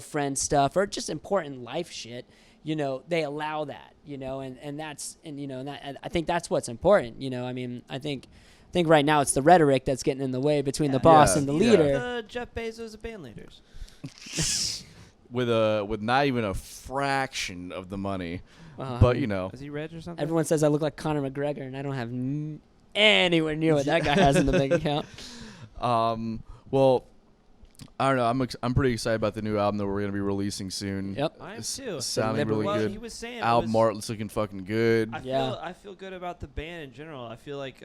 friend stuff or just important life shit, they allow that, I think that's what's important. I mean, I think right now it's the rhetoric that's getting in the way between the boss and the leader. Jeff Bezos of band leaders. with not even a fraction of the money, but Is he rich or something? Everyone says I look like Conor McGregor, and I don't have anywhere near what that guy has in the bank account. Well, I don't know. I'm pretty excited about the new album that we're gonna be releasing soon. Yep, I am too. Sounding really good. He was saying album art looks looking fucking good. I feel good about the band in general. I feel like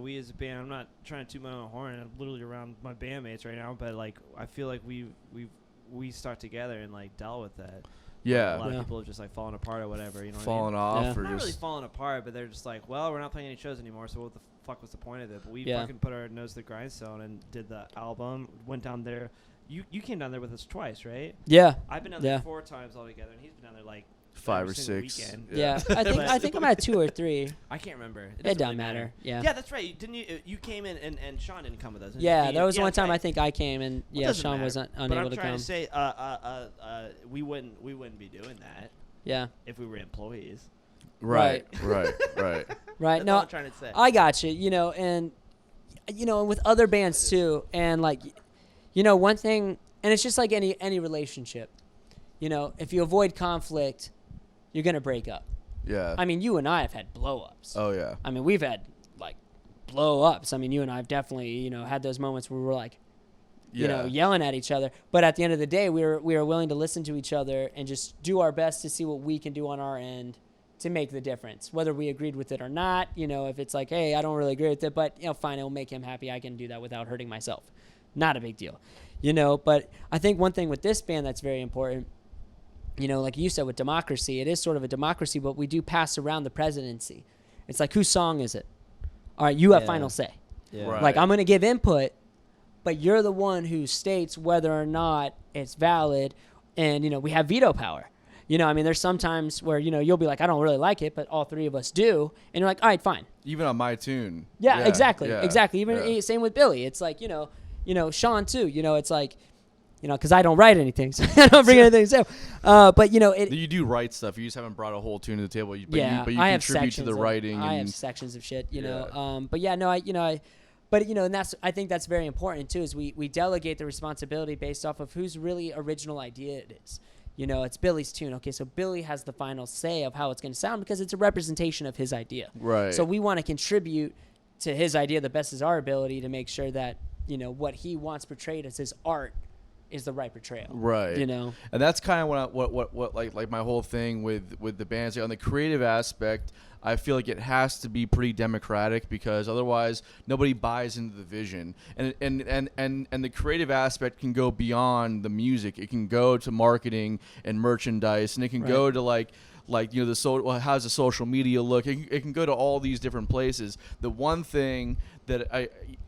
we as a band. I'm not trying to toot my own horn. I'm literally around my bandmates right now, but like I feel like we stuck together and like dealt with that. Yeah. A lot of people have just like fallen apart or whatever. Fallen off, or not just really falling apart, but they're just like, well, we're not playing any shows anymore, so what the fuck was the point of it? But we fucking put our nose to the grindstone and did the album. Went down there. You came down there with us twice, right? Yeah. I've been down there 4 times altogether, and he's been down there like 5 or 6. Weekend. Yeah. I think I'm at 2 or 3. I can't remember. It doesn't matter. Yeah. Yeah, that's right. Didn't you? You came in and Sean didn't come with us. Yeah, there was one time I think I came and Sean matter. was unable to come. But I'm trying to say, we wouldn't be doing that. Yeah. If we were employees. Right. Right. Right. Right. That's No, all I'm trying to say. I got you. And with other bands too, and like, one thing, and it's just like any relationship. If you avoid conflict, you're gonna break up. Yeah. I mean, you and I have had blow-ups. Oh yeah. I mean, we've had like blow-ups. I mean, you and I have definitely, had those moments where we're like, Yeah. yelling at each other. But at the end of the day, we were willing to listen to each other and just do our best to see what we can do on our end to make the difference, whether we agreed with it or not. If it's like, hey, I don't really agree with it, but fine, it'll make him happy. I can do that without hurting myself. Not a big deal, But I think one thing with this band that's very important, like you said with democracy, it is sort of a democracy, but we do pass around the presidency. It's like, whose song is it? All right, you have final say. Yeah. Right. Like, I'm going to give input, but you're the one who states whether or not it's valid. And, we have veto power. There's sometimes where, you'll be like, I don't really like it, but all three of us do. And you're like, all right, fine. Even on my tune. Yeah, exactly. yeah, Exactly. Even yeah. same with Billy. It's like, Sean too, it's like, because I don't write anything, so I don't bring anything to say. But, You do write stuff. You just haven't brought a whole tune to the table. But you I have contribute to sections the writing. I and have sections of shit, Yeah. But yeah, no, and I think that's very important too, is we delegate the responsibility based off of whose really original idea it is. It's Billy's tune. Okay, so Billy has the final say of how it's going to sound because it's a representation of his idea. Right. So we want to contribute to his idea the best as our ability to make sure that, what he wants portrayed as his art is the right portrayal. Right. And that's kind of what like my whole thing with the bands. Like, on the creative aspect, I feel like it has to be pretty democratic, because otherwise nobody buys into the vision. And the creative aspect can go beyond the music. It can go to marketing and merchandise, and it can go to like how's the social media look? It can go to all these different places. The one thing that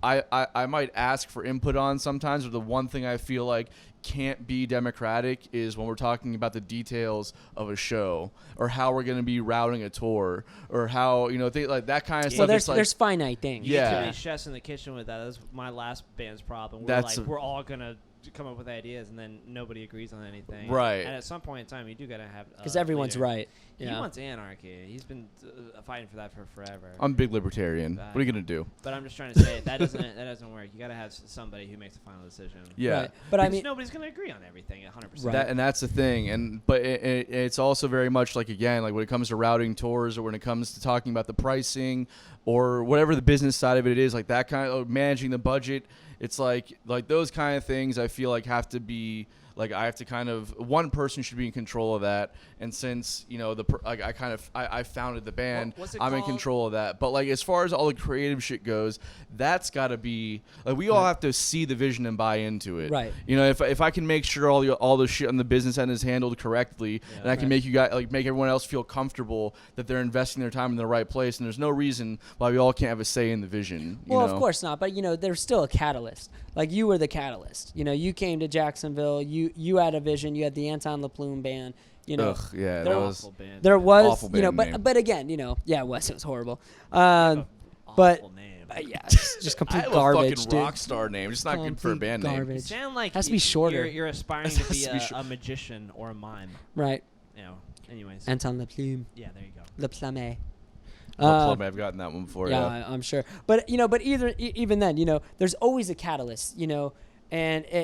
I might ask for input on sometimes, or the one thing I feel like can't be democratic, is when we're talking about the details of a show, or how we're going to be routing a tour, or how like that kind of stuff. there's finite things. You get Yeah. too many chefs in the kitchen with that. That's my last band's problem. We're all gonna come up with ideas, and then nobody agrees on anything. Right. And at some point in time, you do gotta have Because everyone's leader. right. He Yeah. wants anarchy. He's been fighting for that for forever. I'm a big libertarian. What are you gonna do? But I'm just trying to say that doesn't work. You gotta have somebody who makes the final decision. Yeah. Right. But I Because mean, nobody's gonna agree on everything 100%. Right. And that's the thing. But it's also very much like, again, like when it comes to routing tours, or when it comes to talking about the pricing, or whatever the business side of it is, like that kind of managing the budget. It's like those kind of things I feel like have to be, like, I have to kind of, one person should be in control of that. And since, I founded the band, What's it I'm in called? control of that. But like, as far as all the creative shit goes, that's got to be, like, we all have to see the vision and buy into it. Right. If I can make sure all the shit on the business end is handled correctly, and I can make you guys, like, make everyone else feel comfortable that they're investing their time in the right place, and there's no reason why we all can't have a say in the vision. Well, of course not. But, there's still a catalyst. Like, you were the catalyst. You came to Jacksonville. You had a vision. You had the Anton LaPlume band. Ugh, yeah, there that Awful was band. There was, Awful band name. but again, yeah, it was horrible. Awful But name. yeah, it's just I complete have garbage, a fucking dude. rock star name. It's not good for a Complete band garbage. name. You sound like Has to be shorter. You're aspiring It to has be to be a magician or a mime. Right. Anyways. Anton LaPlume. Yeah, there you go. LaPlume. I've gotten that one before. Yeah, I'm sure. But even then, there's always a catalyst, and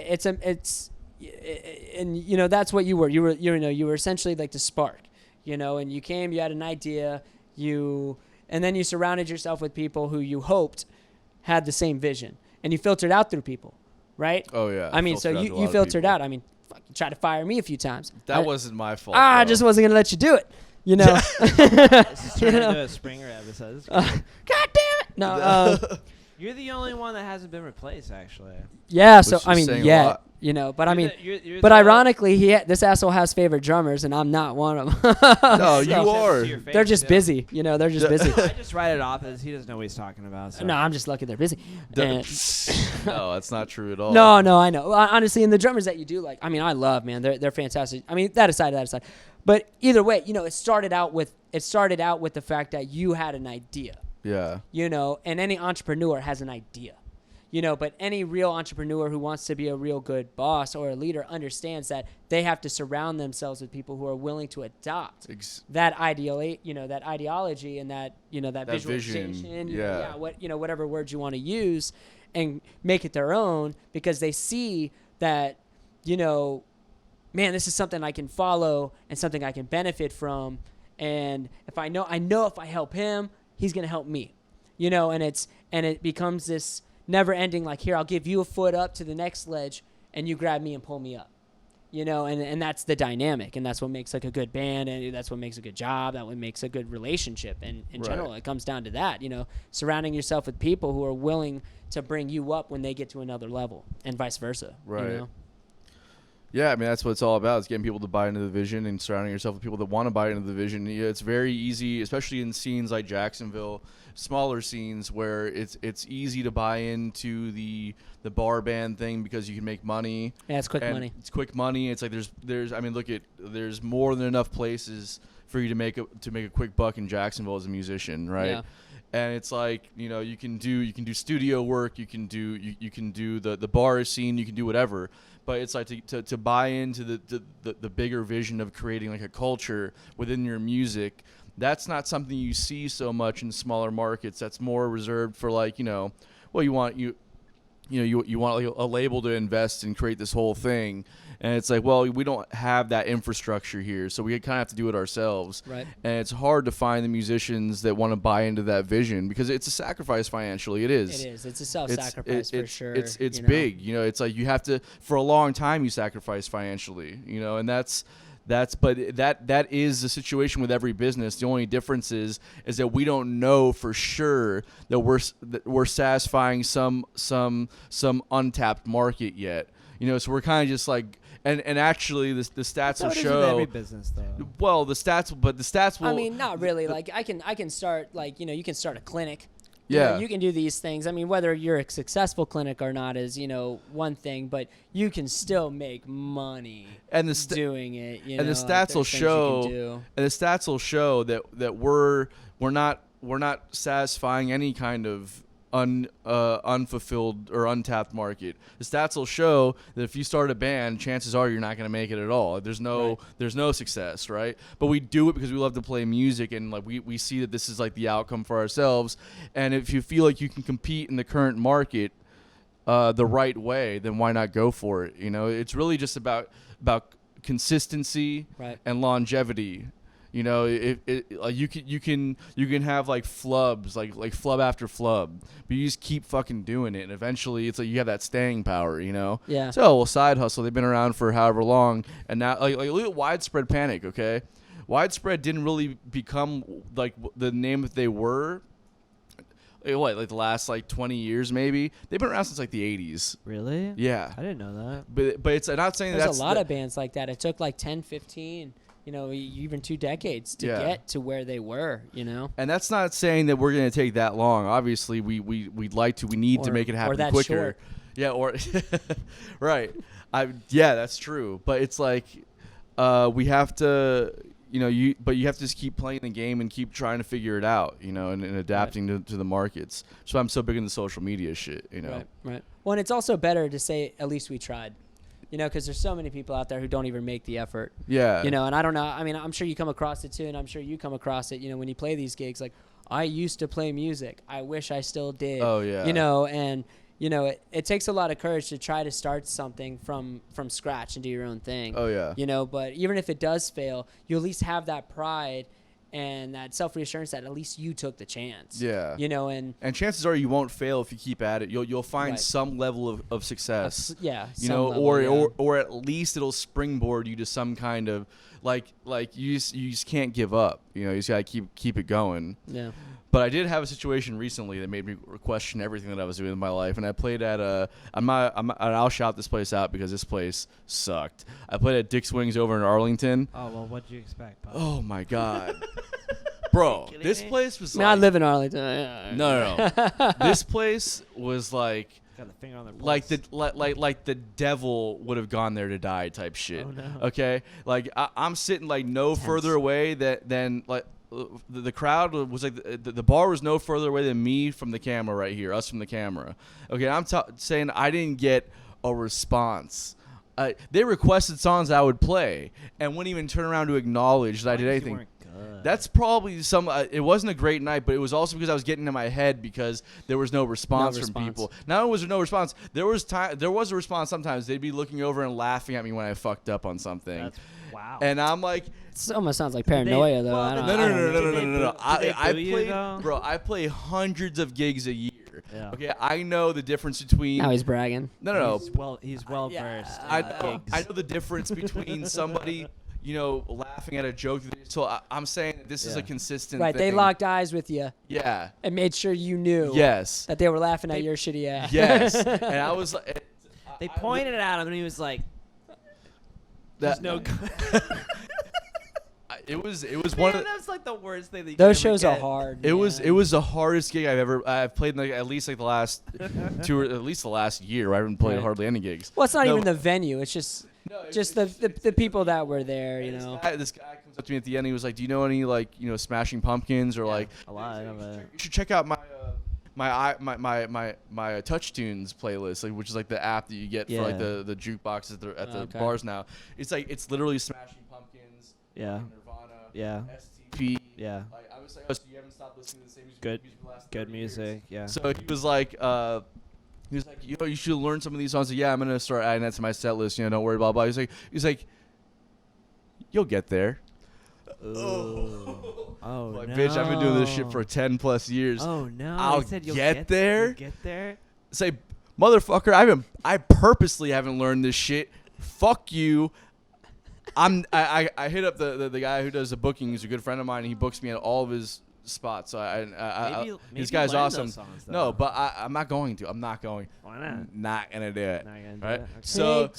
that's what you were. You were essentially like the spark, and you came, you had an idea, and then you surrounded yourself with people who you hoped had the same vision, and you filtered out through people, right? Oh yeah. I mean, so you filtered out. I mean, fuck, you tried to fire me a few times. That wasn't my fault. I though. just wasn't gonna let you do it. This is turning into a Springer episode. This is God damn it! No. You're the only one that hasn't been replaced, actually. Yeah, Which so is I mean, saying a yeah, lot. but I mean, You're but the- ironically, this asshole has favorite drummers, and I'm not one of them. No, you Except are. to your face, They're just yeah. busy, they're just busy. I just write it off as he doesn't know what he's talking about. So. No, I'm just lucky they're busy. And- No, that's not true at all. no, I know. Honestly, and the drummers that you do like, I mean, I love, man. They're fantastic. I mean, that aside. But either way, it started out with the fact that you had an idea. Yeah. And any entrepreneur has an idea. But any real entrepreneur who wants to be a real good boss or a leader understands that they have to surround themselves with people who are willing to adopt that that ideology and that visualization, vision. Whatever words you want to use, and make it their own, because they see that, man, this is something I can follow and something I can benefit from. And if I know if I help him, he's going to help me, and it becomes this never ending, like, here, I'll give you a foot up to the next ledge and you grab me and pull me up, and that's the dynamic, and that's what makes like a good band, and that's what makes a good job, that what makes a good relationship. And in general, it comes down to that, surrounding yourself with people who are willing to bring you up when they get to another level, and vice versa. Right. Yeah, I mean, that's what it's all about, is getting people to buy into the vision and surrounding yourself with people that want to buy into the vision. It's very easy, especially in scenes like Jacksonville, smaller scenes, where it's easy to buy into the bar band thing because you can make money. Yeah, it's quick money. It's quick money. It's like there's more than enough places for you to make a quick buck in Jacksonville as a musician, right? Yeah. And it's like, you can do studio work, you can do the bar scene, you can do whatever. But it's like to buy into the bigger vision of creating like a culture within your music. That's not something you see so much in smaller markets. That's more reserved for, like, you want like a label to invest and create this whole thing. And it's like, well, we don't have that infrastructure here, so we kind of have to do it ourselves. Right. And it's hard to find the musicians that want to buy into that vision, because it's a sacrifice financially. It is. It is. It's a self-sacrifice for sure. It's big. It's like you have to, for a long time, you sacrifice financially. And but that is the situation with every business. The only difference is that we don't know for sure that we're satisfying some untapped market yet. So we're kind of just like. And actually, the stats will show. Every business, though. Well, the stats will. I mean, not really. Like I can start, like, you can start a clinic. Yeah. You can do these things. I mean, whether you're a successful clinic or not is one thing, but you can still make money doing it. And the stats will show. And the stats will show that we're not satisfying any kind of unfulfilled or untapped market. The stats will show that if you start a band, chances are you're not going to make it at all. There's no success, right? But we do it because we love to play music, and like we see that this is like the outcome for ourselves. And if you feel like you can compete in the current market the right way, then why not go for it? It's really just about consistency and longevity. Like you can have like flubs, like flub after flub, but you just keep fucking doing it, and eventually it's like you have that staying power, Yeah. So, Side Hustle, they've been around for however long, and now like look at Widespread Panic, okay? Widespread didn't really become like the name that they were. Like the last like 20 years maybe? They've been around since like the 80s. Really? Yeah. I didn't know that. But it's I'm not saying there's a lot of bands like that. It took like 10, 15. Even 2 decades to get to where they were, And that's not saying that we're going to take that long. Obviously, we'd like to. We need to make it happen quicker. Short. Yeah, or right. That's true. But it's like we have to, but you have to just keep playing the game and keep trying to figure it out, and adapting to the markets. So I'm so big into social media shit, Right. Well, and it's also better to say, at least we tried. Because there's so many people out there who don't even make the effort. Yeah. And I don't know. I mean, I'm sure you come across it too, and I'm sure you come across it, when you play these gigs. Like, I used to play music. I wish I still did. Oh, yeah. And, it takes a lot of courage to try to start something from scratch and do your own thing. Oh, yeah. But even if it does fail, you at least have that pride and that self-reassurance that at least you took the chance. Yeah. And chances are you won't fail if you keep at it. You'll find some level of success. Or at least it'll springboard you to some kind of like you just can't give up. You just gotta keep it going. Yeah. But I did have a situation recently that made me question everything that I was doing in my life. And I played at I'll shout this place out because this place sucked. I played at Dick's Wings over in Arlington. Oh, well, what'd you expect, Pop? Oh, my God. Bro, this place was like... I live in Arlington. No. This place was like... Got the finger on their pulse. Like the devil would have gone there to die type shit. Oh, no. Okay? Like, I'm sitting like no further away than like... the crowd was like the bar was no further away than me from the camera right here, us from the camera. Okay, I'm saying I didn't get a response. They requested songs I would play and wouldn't even turn around to acknowledge that I did anything. That's probably some. It wasn't a great night, but it was also because I was getting in my head because there was no response from people. Not only was there no response, there was a response. Sometimes they'd be looking over and laughing at me when I fucked up on something. Wow. And I'm like, It almost sounds like paranoia, though. I don't no. I I play hundreds of gigs a year. Yeah. Okay, I know the difference between. Now he's bragging. No. He's well versed. I know the difference between somebody, laughing at a joke. So I'm saying that this is a consistent Right, thing. they locked eyes with you. Yeah. And made sure you knew. Yes. That they were laughing at your shitty ass. Yes. And I was like. They pointed at him and he was like, "There's no." It was one of. That's like the worst thing that you Those could ever shows are get. hard. It was the hardest gig I've played in at least like the last at least the last year. I haven't played Right. hardly any gigs. Well, it's not No, even the venue. It's just the people that were there, This guy comes up to me at the end. He was like, "Do you know any Smashing Pumpkins or like?" A lot of it. You should check out my Touch Tunes playlist, which is like the app that you get for like Yeah. the jukeboxes at the Okay. bars now. It's literally Smashing Pumpkins, Yeah. Nirvana, Yeah. STP. Yeah. Like I was like, oh, so you haven't stopped listening to the same music Good. for the last Good 30 years. music. Yeah. So he was like, you should learn some of these songs. Like, yeah, I'm gonna start adding that to my set list. Don't worry, blah blah. He's like, you'll get there. Oh Like, no. bitch, I've been doing this shit for 10 plus years. Oh no. I'll He said you'll get there? You'll get there. Say, motherfucker, I purposely haven't learned this shit. Fuck you. I hit up the guy who does the booking. He's a good friend of mine, and he books me at all of his spots. So Maybe this guy's learn awesome. those songs, though. No, but I'm not going to. I'm not going. Why not? Not gonna do it. Not gonna do Right? it. Okay. So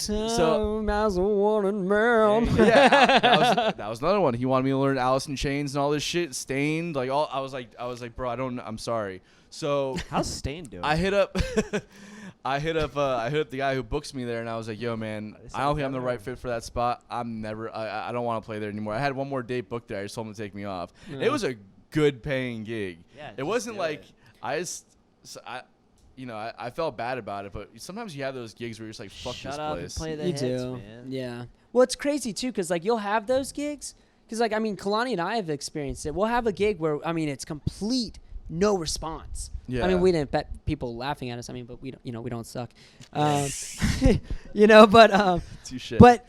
as a wanted man. yeah, that was another one. He wanted me to learn Alice in Chains and all this shit. Stained, like all. I was like, bro, I'm sorry. So How's Stain doing? I hit up. I hit up the guy who books me there, and I was like, "Yo, man, I don't think I'm the right fit for that spot. I don't want to play there anymore." I had one more date booked there. I just told him to take me off. Yeah. It was a good paying gig. Yeah, it just wasn't do like it. I felt bad about it, but sometimes you have those gigs where you're just like, "Fuck Shut this up place." and play the You hits, do. man. Yeah. Well, it's crazy too, because you'll have those gigs. Because Kalani and I have experienced it. We'll have a gig where it's complete no response. Yeah. We didn't bet people laughing at us. But we don't. We don't suck. But Touche. But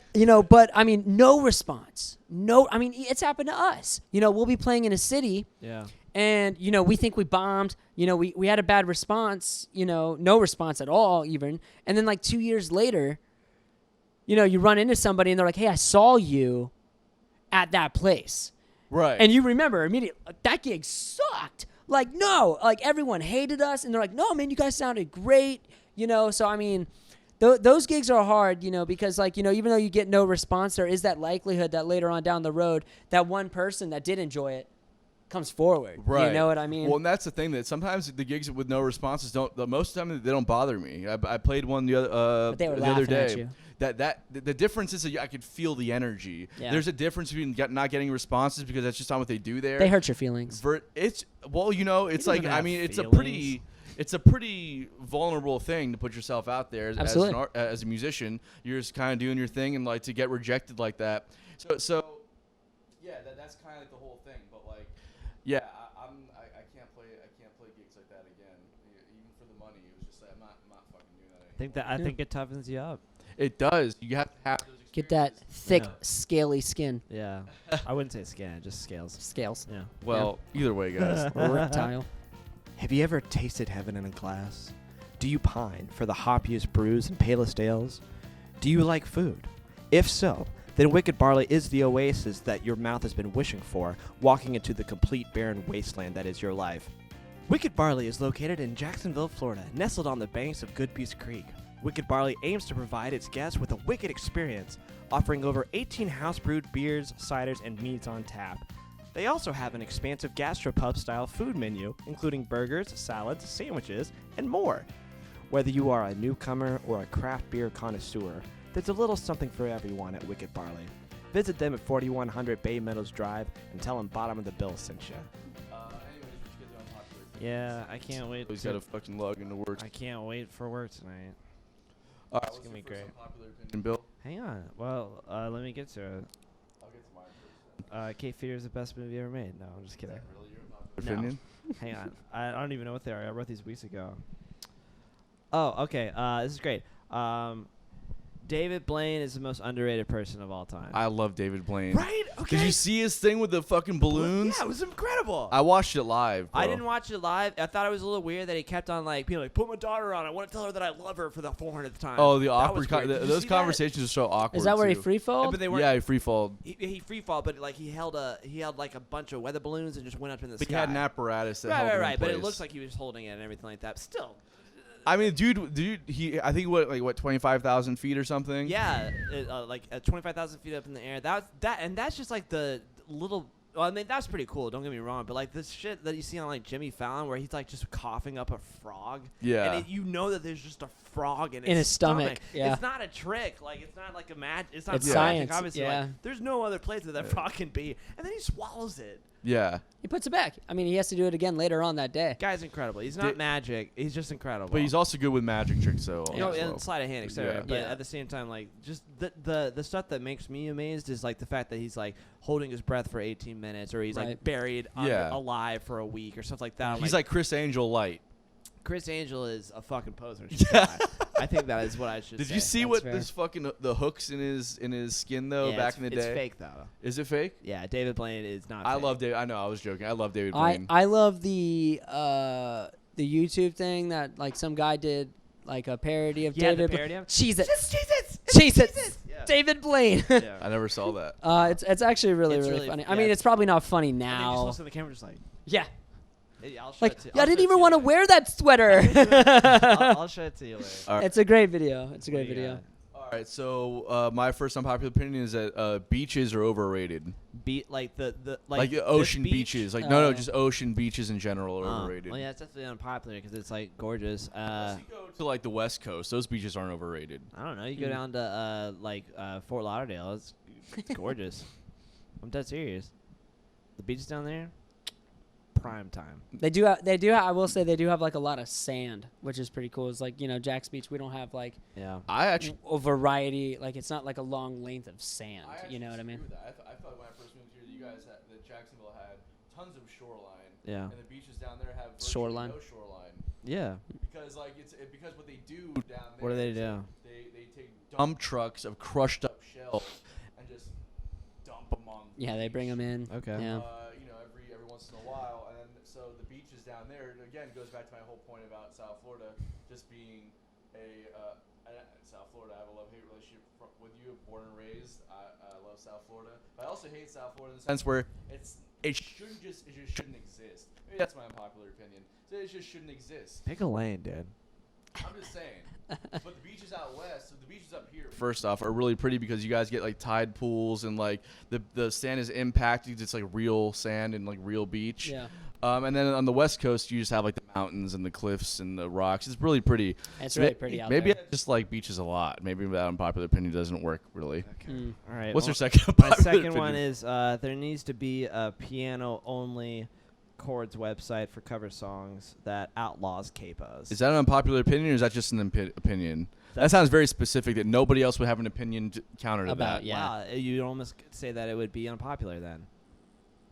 no response. No, it's happened to us. We'll be playing in a city, Yeah. and we think we bombed. We had a bad response. No response at all, even. And then 2 years later, you run into somebody and they're like, "Hey, I saw you at that place," right. and you remember immediately that gig sucked. No, everyone hated us, and they're like, "No, man, you guys sounded great." So those gigs are hard, because even though you get no response, there is that likelihood that later on down the road, that one person that did enjoy it comes forward. Right. You know what I mean? Well, and that's the thing, that sometimes the gigs with no responses don't. Most of the time they don't bother me. I played one the But they were other laughing day. at you. The difference is that I could feel the energy. Yeah. There's a difference between not getting responses because that's just not what they do there. They hurt your feelings. It's don't even have it's a pretty vulnerable thing to put yourself out there Absolutely. as a musician. You're just kind of doing your thing, and to get rejected like that. So yeah, that's kind of like the whole thing. But yeah, I can't play gigs like that again. Even for the money, it was just I'm not fucking doing that anymore. I think it toughens you up. It does. You have to have those experiences. Get that thick, Yeah. scaly skin. Yeah. I wouldn't say scan, just scales. Scales. Yeah. Well, either way, guys. Reptile. Have you ever tasted heaven in a glass? Do you pine for the hoppiest brews and palest ales? Do you like food? If so, then Wicked Barley is the oasis that your mouth has been wishing for, walking into the complete barren wasteland that is your life. Wicked Barley is located in Jacksonville, Florida, nestled on the banks of Goodbeast Creek. Wicked Barley aims to provide its guests with a wicked experience, offering over 18 house-brewed beers, ciders, and meads on tap. They also have an expansive gastropub-style food menu, including burgers, salads, sandwiches, and more. Whether you are a newcomer or a craft beer connoisseur, there's a little something for everyone at Wicked Barley. Visit them at 4100 Bay Meadows Drive and tell them Bottom of the Bill sent you. Anyways, which gets unpopular. Yeah, I can't wait. He's got to fucking log into work. I can't wait for work tonight. All right, It's what's gonna your be first great. unpopular opinion, Bill? Hang on. Well, let me get to it. I'll get to mine first. Cape Fear is the best movie ever made. No, I'm just kidding. Is that really your unpopular No. opinion? Hang on. I don't even know what they are. I wrote these weeks ago. Oh, okay. This is great. David Blaine is the most underrated person of all time. I love David Blaine. Right? Okay. Did you see his thing with the fucking balloons? Yeah, it was incredible. I watched it live. Bro. I didn't watch it live. I thought it was a little weird that he kept on like being like, "Put my daughter on. I want to tell her that I love her for the 400th time." Oh, the That awkward. was weird. Did you Those see that? conversations are so awkward. Is that where he too. free Yeah, falled? but they weren't. Yeah, he free falled. He free fall, but like he held like a bunch of weather balloons and just went up in the But sky. he had an apparatus that held right, him in right. But it place. looks like he was holding it and everything like that. Still, I mean, dude, he. I think what 25,000 feet or something. yeah, like 25,000 feet up in the air. And that's just like the little. Well, I mean, that's pretty cool. Don't get me wrong, but like this shit that you see on like Jimmy Fallon, where he's like just coughing up a frog. Yeah. And you know that there's just a frog in his stomach, yeah. It's not a trick. Like it's not like a It's not It's magic, science, obviously. yeah. Like, there's no other place that frog can be, and then he swallows it. Yeah. He puts it back. I mean, he has to do it again later on that day. Guy's incredible. He's not magic. He's just incredible. But he's also good with magic tricks, though. You know, also. and sleight of hand, etc. Yeah. But Yeah. at the same time, like just the stuff that makes me amazed is like the fact that he's like holding his breath for 18 minutes, or he's like Right. buried Yeah. alive for a week, or stuff like that. I'm He's like Chris Angel light. Chris Angel is a fucking poser. Yeah. I think that is what I should Did say. you see That's what fair. this fucking the hooks in his skin though Yeah, back in the day? It's fake though. Is it fake? Yeah, David Blaine is not. I fake. love David. I know. I was joking. I love David Blaine. I love the YouTube thing that like some guy did like a parody of Yeah, the David. parody of- Cheese it. Jesus. Cheese it. Yeah. David Blaine. Yeah. I never saw that. It's actually really It's really really- funny. yeah, I mean, it's- it's probably not funny And then you just now. listen to the camera, just like. Yeah. Hey, I'll show Like, it to you. yeah, I I'll didn't show it even to want to you wear that sweater. later. I'll show it to you later. All right. It's a great video. It's a great What do you video. All right. So my first unpopular opinion is that beaches are overrated. Like the Like this ocean beach? beaches. Like no, Oh. just ocean beaches in general are Oh, overrated. well, yeah, it's definitely unpopular because it's like gorgeous. Unless you go to like the West Coast, those beaches aren't overrated. I don't know. You go down to Fort Lauderdale. It's gorgeous. I'm dead serious. The beaches down there, prime time. They do. I will say they do have like a lot of sand, which is pretty cool. It's like Jack's Beach. We don't have like Yeah. I actually. a variety. Like it's not like a long length of sand. You know what I mean? I thought when I first moved here, you guys that Jacksonville had tons of shoreline. Yeah. And the beaches down there have virtually Shoreline. no shoreline. Yeah. Because like because what they do down there. What do they is, do? They take dump trucks of crushed up shells and just dump them on. the Yeah, they bring beach. them in. Okay. Yeah. Every once in a while, and then so the beaches down there again goes back to my whole point about South Florida just being South Florida. I have a love-hate relationship with you. Born and raised, I love South Florida, but I also hate South Florida in the sense where it just shouldn't exist. Maybe that's my unpopular opinion. So it just shouldn't exist. Pick a lane, dude. I'm just saying. But the beaches out west, so the beaches up here, first off, are really pretty because you guys get like tide pools and like the sand is impacted. It's like real sand and like real beach. Yeah. And then on the west coast, you just have like the mountains and the cliffs and the rocks. It's really pretty. It's So really pretty out maybe there. I just like beaches a lot. Maybe that unpopular opinion doesn't work really. Mm. All right. What's well, your second My unpopular second opinion? one is there needs to be a piano-only chords website for cover songs that outlaws capos. Is that an unpopular opinion or is that just an opinion? That sounds very specific that nobody else would have an opinion counter to About, that. yeah. Wow, you'd almost say that it would be unpopular then.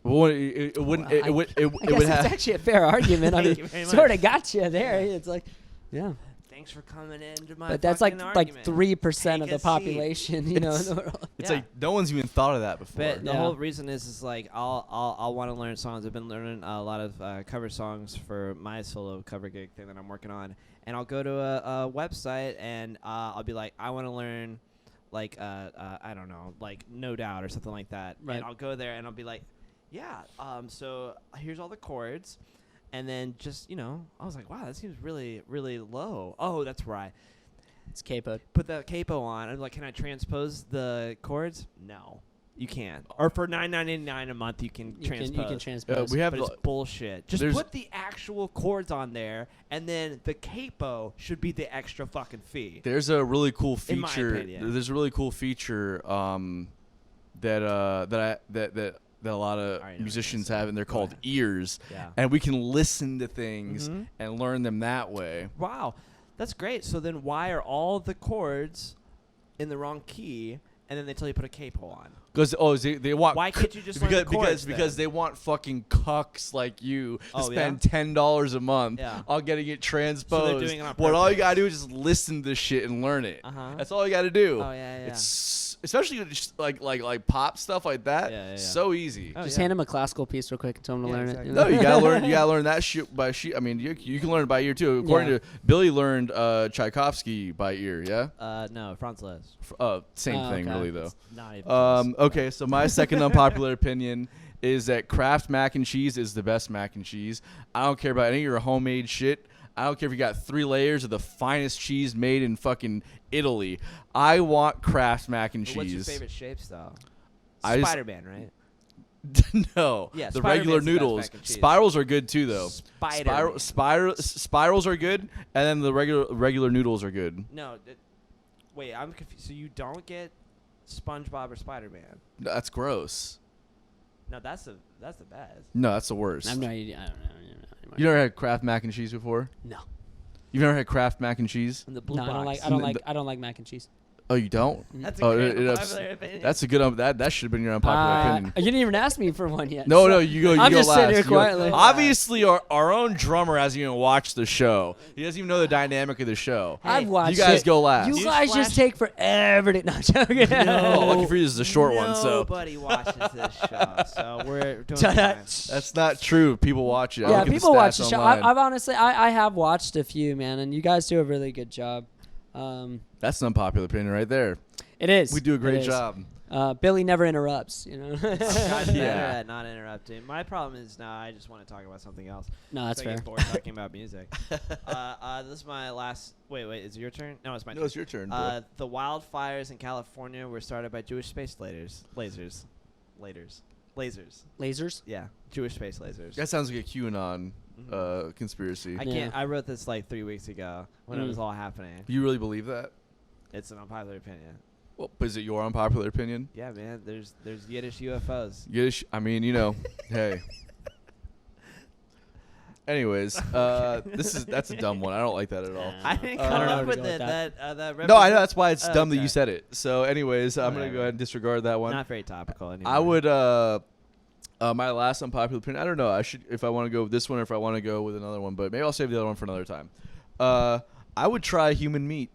Well, it wouldn't. Well, It would. It I would guess it's have. actually a fair argument. I Thank mean, you very sort much. of got you there. It's like, yeah. Thanks for coming into my But that's like fucking like argument. 3% Take of the a seat. population, you know, in It's- the world. It's Yeah. like no one's even thought of that before. But the Yeah. whole reason is like I'll want to learn songs. I've been learning a lot of cover songs for my solo cover gig thing that I'm working on, and I'll go to a website and I'll be like, I want to learn like I don't know, like No Doubt or something like that. Right. And I'll go there and I'll be like, yeah, so here's all the chords, and then just I was like, wow, that seems really really low. Oh, that's right. It's capoed. Put the capo on. I'm like, can I transpose the chords? No, you can't. Or for $9.99 a month, you can transpose. You can transpose. we have But it's bullshit. Just there's- put the actual chords on there, and then the capo should be the extra fucking fee. There's a really cool In my feature. opinion. There's a really cool feature that a lot of I already know musicians what you're have, and they're Go called ahead. ears, Yeah. and we can listen to things Mhm. and learn them that way. Wow, that's great. So then, why are all the chords in the wrong key, and then they tell you to put a capo on? Because they want Why can't you just learn the chords because then? they want fucking cucks like you to Oh, spend $10 a month Yeah. on getting it transposed. doing it on But all you purpose. gotta do is just listen to this shit and learn it. Uh-huh. That's all you gotta do. Oh, yeah. It's especially just like pop stuff like that. Yeah. So easy. Oh, Just yeah. hand him a classical piece real quick and tell him to Yeah, learn exactly. it. No, you gotta learn. You gotta learn that shit by sheet. I mean, you can learn it by ear too. According Yeah. to Billy, learned Tchaikovsky by ear. Yeah. No, Franz Liszt. Same Oh, thing, okay. really though. It's not even close. Okay, so my second unpopular opinion is that Kraft mac and cheese is the best mac and cheese. I don't care about any of your homemade shit. I don't care if you got 3 layers of the finest cheese made in fucking Italy. I want Kraft mac and But cheese. What's your favorite shapes, though? I just- Spider-Man, right? No, Yeah, the Spider-Man's regular the best noodles. mac and cheese. Spirals are good too, though. Spider-Man. Spirals are good, and then the regular noodles are good. No, wait, I'm confused. So you don't get SpongeBob or Spider-Man? That's gross. No, that's the best. No, that's the worst. I don't know. anymore. You never had Kraft mac and cheese before? No. You've never had Kraft mac and cheese? And the blue No, I don't box. like. I don't like. I don't like mac and cheese. Oh, you don't? That's Oh, a great it- unpopular opinion. That's a good. That should have been your unpopular opinion. You didn't even ask me for one yet. No, so no, you go. You I'm go just last. sitting here You go- quietly. Obviously, our own drummer hasn't even watched the show. He doesn't even know the dynamic of the show. I've Hey, watched you guys it. go last. You Newsflash. guys just take forever to. No, I'm joking. Oh, lucky for you, this is a short one. So Nobody watches this show, so we're doing Shut fine. up. that's not true. People watch it. I Yeah, look at the people watch the stats show. online. I've honestly, I have watched a few, man, and you guys do a really good job. That's an unpopular opinion right there. It is. We do a It great is. job. Billy never interrupts. You know. Gosh, better Yeah. at not interrupting. My problem is now I just want to talk about something else. No, that's So I fair. get bored talking about music. This is my last. Wait, is it your turn? No, it's my No, turn. it's your turn. Boy. The wildfires in California were started by Jewish space lasers. Lasers. Yeah, Jewish space lasers. That sounds like a QAnon Mhm. conspiracy. I Yeah. can't. I wrote this like 3 weeks ago when it Mm. was all happening. You really believe that? It's an unpopular opinion. Well, is it your unpopular opinion? Yeah, man. There's Yiddish UFOs. Yiddish. I mean, hey. Anyways, that's a dumb one. I don't like that at all. I didn't I come don't know up where to with go it. with That No, I know that's why it's Oh, dumb that you okay. said it. So, anyways, I'm gonna Whatever. go ahead and disregard that one. Not very topical anymore. I would. My last unpopular opinion. I don't know. I should if I want to go with this one or if I want to go with another one, but maybe I'll save the other one for another time. I would try human meat.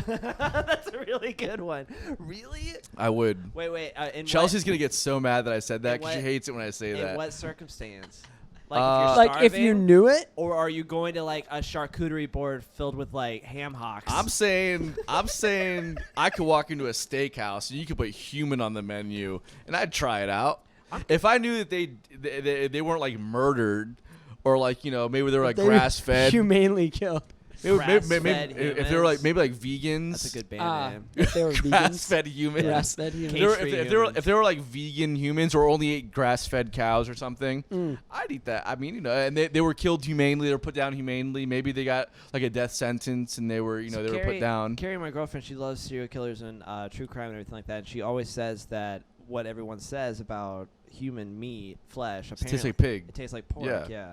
That's a really good one. Really? I would. Wait. Chelsea's gonna get so mad that I said that in because she what- hates it when I say In that. what circumstance? Uh, Like if you're Like if you starving? knew it. Or are you going to like a charcuterie board filled with like ham hocks? I'm saying I could walk into a steakhouse and you could put human on the menu and I'd try it out. If I knew that they weren't like murdered or like maybe they were like They were grass fed. Humanely killed. Grass-fed if they were like humans. maybe like vegans. That's a good band Ah, name. if they were grass vegans. fed humans. Grass-fed humans. If they were like vegan humans or only ate grass fed cows or something, Mm. I'd eat that. I mean, and they were killed humanely. They were put down humanely. Maybe they got like a death sentence and they were So they were put down. Carrie, my girlfriend, she loves serial killers and true crime and everything like that. And she always says that what everyone says about human meat, flesh, It apparently tastes like pig. it tastes like pork. Yeah. Yeah.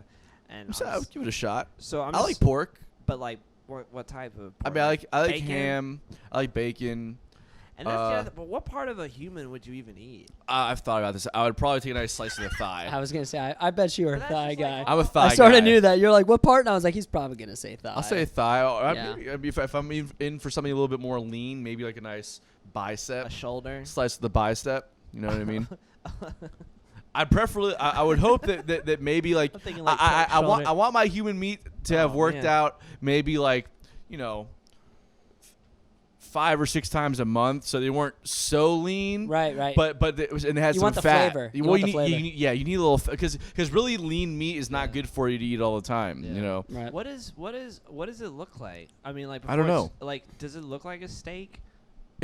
And So I would give it a shot. so I'm I like just- pork. but like what type of? I Pork? mean, I like bacon? ham. I like bacon. And that's the other, but what part of a human would you even eat? I've thought about this. I would probably take a nice slice of the thigh. I was gonna say. I bet you were a But that's thigh just guy. like- I'm a thigh I sort guy. of knew that. You're like, what part? And I was like, he's probably gonna say thigh. I'll say thigh. Yeah. Maybe if I'm in for something a little bit more lean, maybe like a nice bicep. A shoulder. Slice of the bicep. You know what I mean? I'd preferably. I would hope that maybe like I'm thinking like I pork want shoulder. I want my human meat to have Oh, worked man. out maybe like 5 or 6 times a month, so they weren't so lean. Right. But it was and it had You some want the fat. flavor. You Well, want you the need, flavor. you need a little because really lean meat is not Yeah. good for you to eat all the time. Yeah. You know. Right. What does it look like? I mean, like I don't before know. Like, does it look like a steak?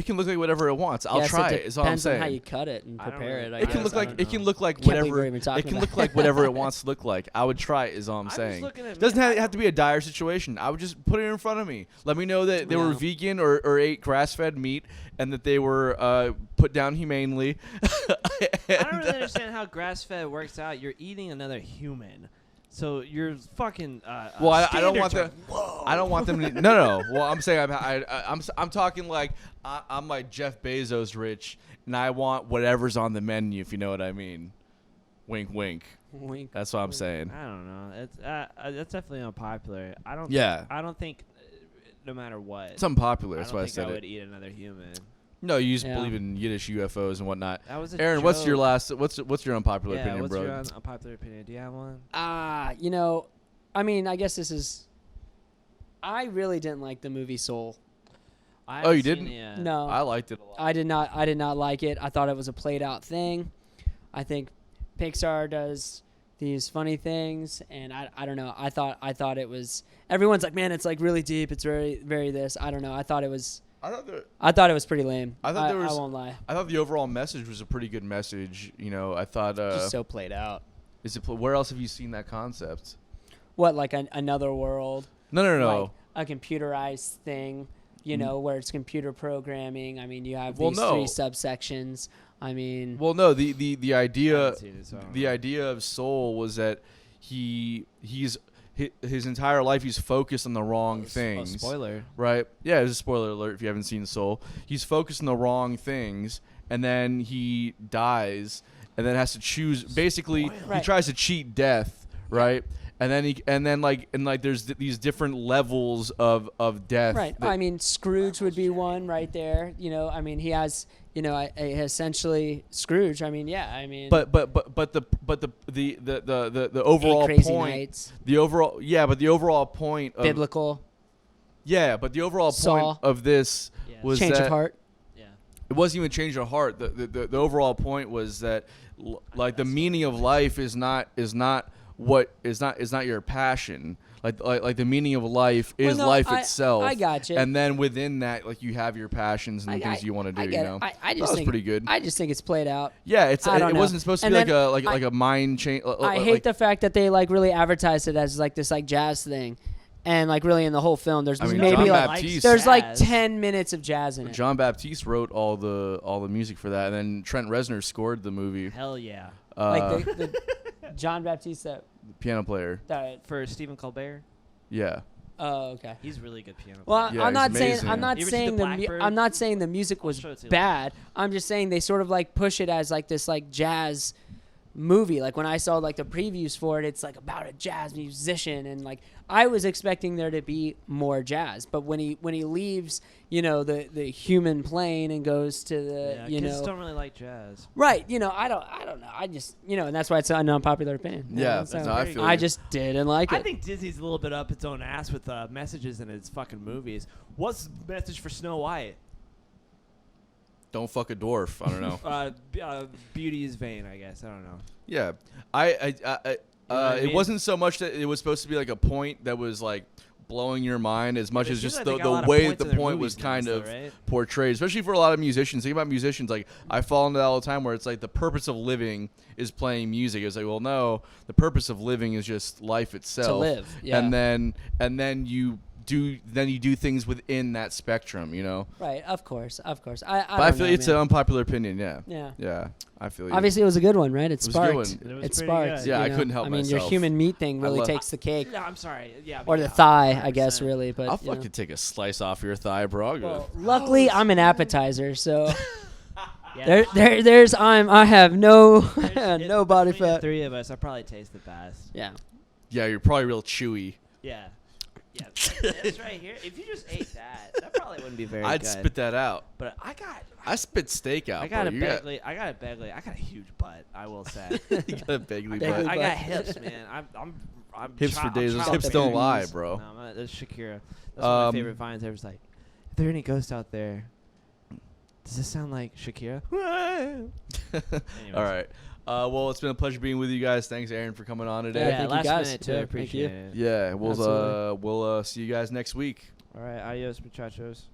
It can look like whatever it wants. I'll Guess try it it. Is all I'm depends on how saying. you cut it and I don't prepare really- it. I It can guess. look I like don't it can know. look like Can't believe whatever. we're even talking It can about look like whatever it wants to look like. I would try it. Is all I'm I'm saying. just looking at Doesn't me. have to be a dire situation. I would just put it in front of me. Let me know that they were Yeah. vegan or ate grass-fed meat and that they were put down humanely. I don't really understand how grass-fed works out. You're eating another human, so you're fucking. Well, I don't want standards them. are low. I don't want them to. No. Well, I'm saying I'm talking like I'm like Jeff Bezos rich, and I want whatever's on the menu. If you know what I mean. Wink, wink. Wink. That's what I'm saying. I don't know. It's that's definitely unpopular. I don't. Yeah. I don't think, no matter what. It's unpopular. I That's don't why I think said I it. would eat another human. No, you just Yeah. believe in Yiddish UFOs and whatnot. That was a Aaron, what's your joke. last? What's your unpopular Yeah, opinion, what's bro? your unpopular opinion? Do you have one? You know, I mean, I guess this is. I really didn't like the movie Soul. I Oh, you haven't seen didn't? it yet. No, I liked it a lot. I did not. I did not like it. I thought it was a played out thing. I think Pixar does these funny things, and I don't know. I thought it was. Everyone's like, man, it's like really deep. It's very this. I don't know. I thought it was I it was pretty lame. I thought there was- I won't lie. thought the overall message was a pretty good message. You know, I thought. Just so played out. Is it? Where else have you seen that concept? What, like another world? No. Like a computerized thing, you know, where it's computer programming. I mean, you have Well, these no. 3 subsections. I mean, Well, no. The I idea haven't seen it, so I don't the know. idea of Soul was that his entire life he's focused on the wrong things. Spoiler. Right? Yeah, it's a spoiler alert if you haven't seen Soul. He's focused on the wrong things, and then he dies, and then has to choose. Basically, he Right. tries to cheat death, right? And then there's these different levels of death. right. that- I mean, Scrooge would be one right there. You know, I mean, he has, you know, essentially Scrooge. I mean, yeah. I mean, but the overall Crazy point. Nights, The overall point of biblical, but the overall Saw. point of this Yeah. was change that of heart. Yeah. it wasn't even change of heart. The overall point was that like the meaning of life is not your passion. Like the meaning of life is Well, no, life I- itself. I gotcha. And then within that, like you have your passions and the things you want to do. I You get know, it. I that just was think pretty good. I just think it's played out. Yeah, I don't it know. wasn't supposed to And be then like a mind change. I hate the fact that they like really advertised it as like this like jazz thing, and like really in the whole film, there's I mean, maybe John like Baptiste. there's like Jazz. 10 minutes of jazz in it. John Baptiste wrote all the music for that, and then Trent Reznor scored the movie. Hell yeah. Like the John Baptiste that piano player. For Stephen Colbert, Yeah. Oh, okay. he's really good piano. Well, Yeah, I'm he's not saying amazing. I'm not You ever seen saying The the Blackbird? I'm not saying the music was show it to you. bad. I'm just saying they sort of like push it as like this like jazz movie. Like when I saw like the previews for it, it's like about a jazz musician, and like I was expecting there to be more jazz. But when he leaves, you know, the human plane and goes to the Yeah, you kids know don't really like jazz. right, you know, I don't know. I just you know, and that's why it's an unpopular opinion. You Yeah, know, so no, I feel I you. just didn't like it. I think Disney's a little bit up its own ass with messages in its fucking movies. What's the message for Snow White? Don't fuck a dwarf. I don't know. Beauty is vain, I guess. I don't know. Yeah, what I it mean? wasn't so much that it was supposed to be like a point that was like blowing your mind as much But it as seems just like they got a lot the of way that points the in their point was movies kind now, of right? portrayed, especially for a lot of musicians. Think about musicians. Like I fall into that all the time, where it's like the purpose of living is playing music. It's like, well, no, the purpose of living is just life itself. to live. Yeah. And then you do things within that spectrum. You know. right, of course. I But I don't feel know, it's man. an unpopular opinion. Yeah. Yeah. Yeah. I feel you. Obviously, it was a good one, right? It was a good sparked. one. It was It pretty sparked. good. Yeah, you I know? couldn't help I mean, your myself. human meat thing really love- takes the cake, No, I'm sorry. Yeah. or but the yeah, thigh, I guess, 100%. really. But I'll you know. fucking take a slice off your thigh, bro. I'll go. Well, luckily, I'm an appetizer, so Yeah. I have no There's- no body between the fat. three of us, I probably taste the best. Yeah. Yeah, you're probably real chewy. Yeah. Yeah. This right here. If you just ate that probably wouldn't be very I'd good. spit that out. But I spit steak out. I got a bro. You got- bagly. I got a huge butt. I will say. you got a bagly Bagly butt. I butt. got hips, man. I'm Hips for days. Those chopped hips up don't babies. lie, bro. No, that's Shakira. That's one of my favorite Um, vines. Ever. Like, if there are any ghosts out there, does this sound like Shakira? All right. Well, it's been a pleasure being with you guys. Thanks, Aaron, for coming on today. Yeah, thank you last guys. minute too. Yeah, I thank you. appreciate it. Yeah, Absolutely. we'll see you guys next week. All right, adios, muchachos.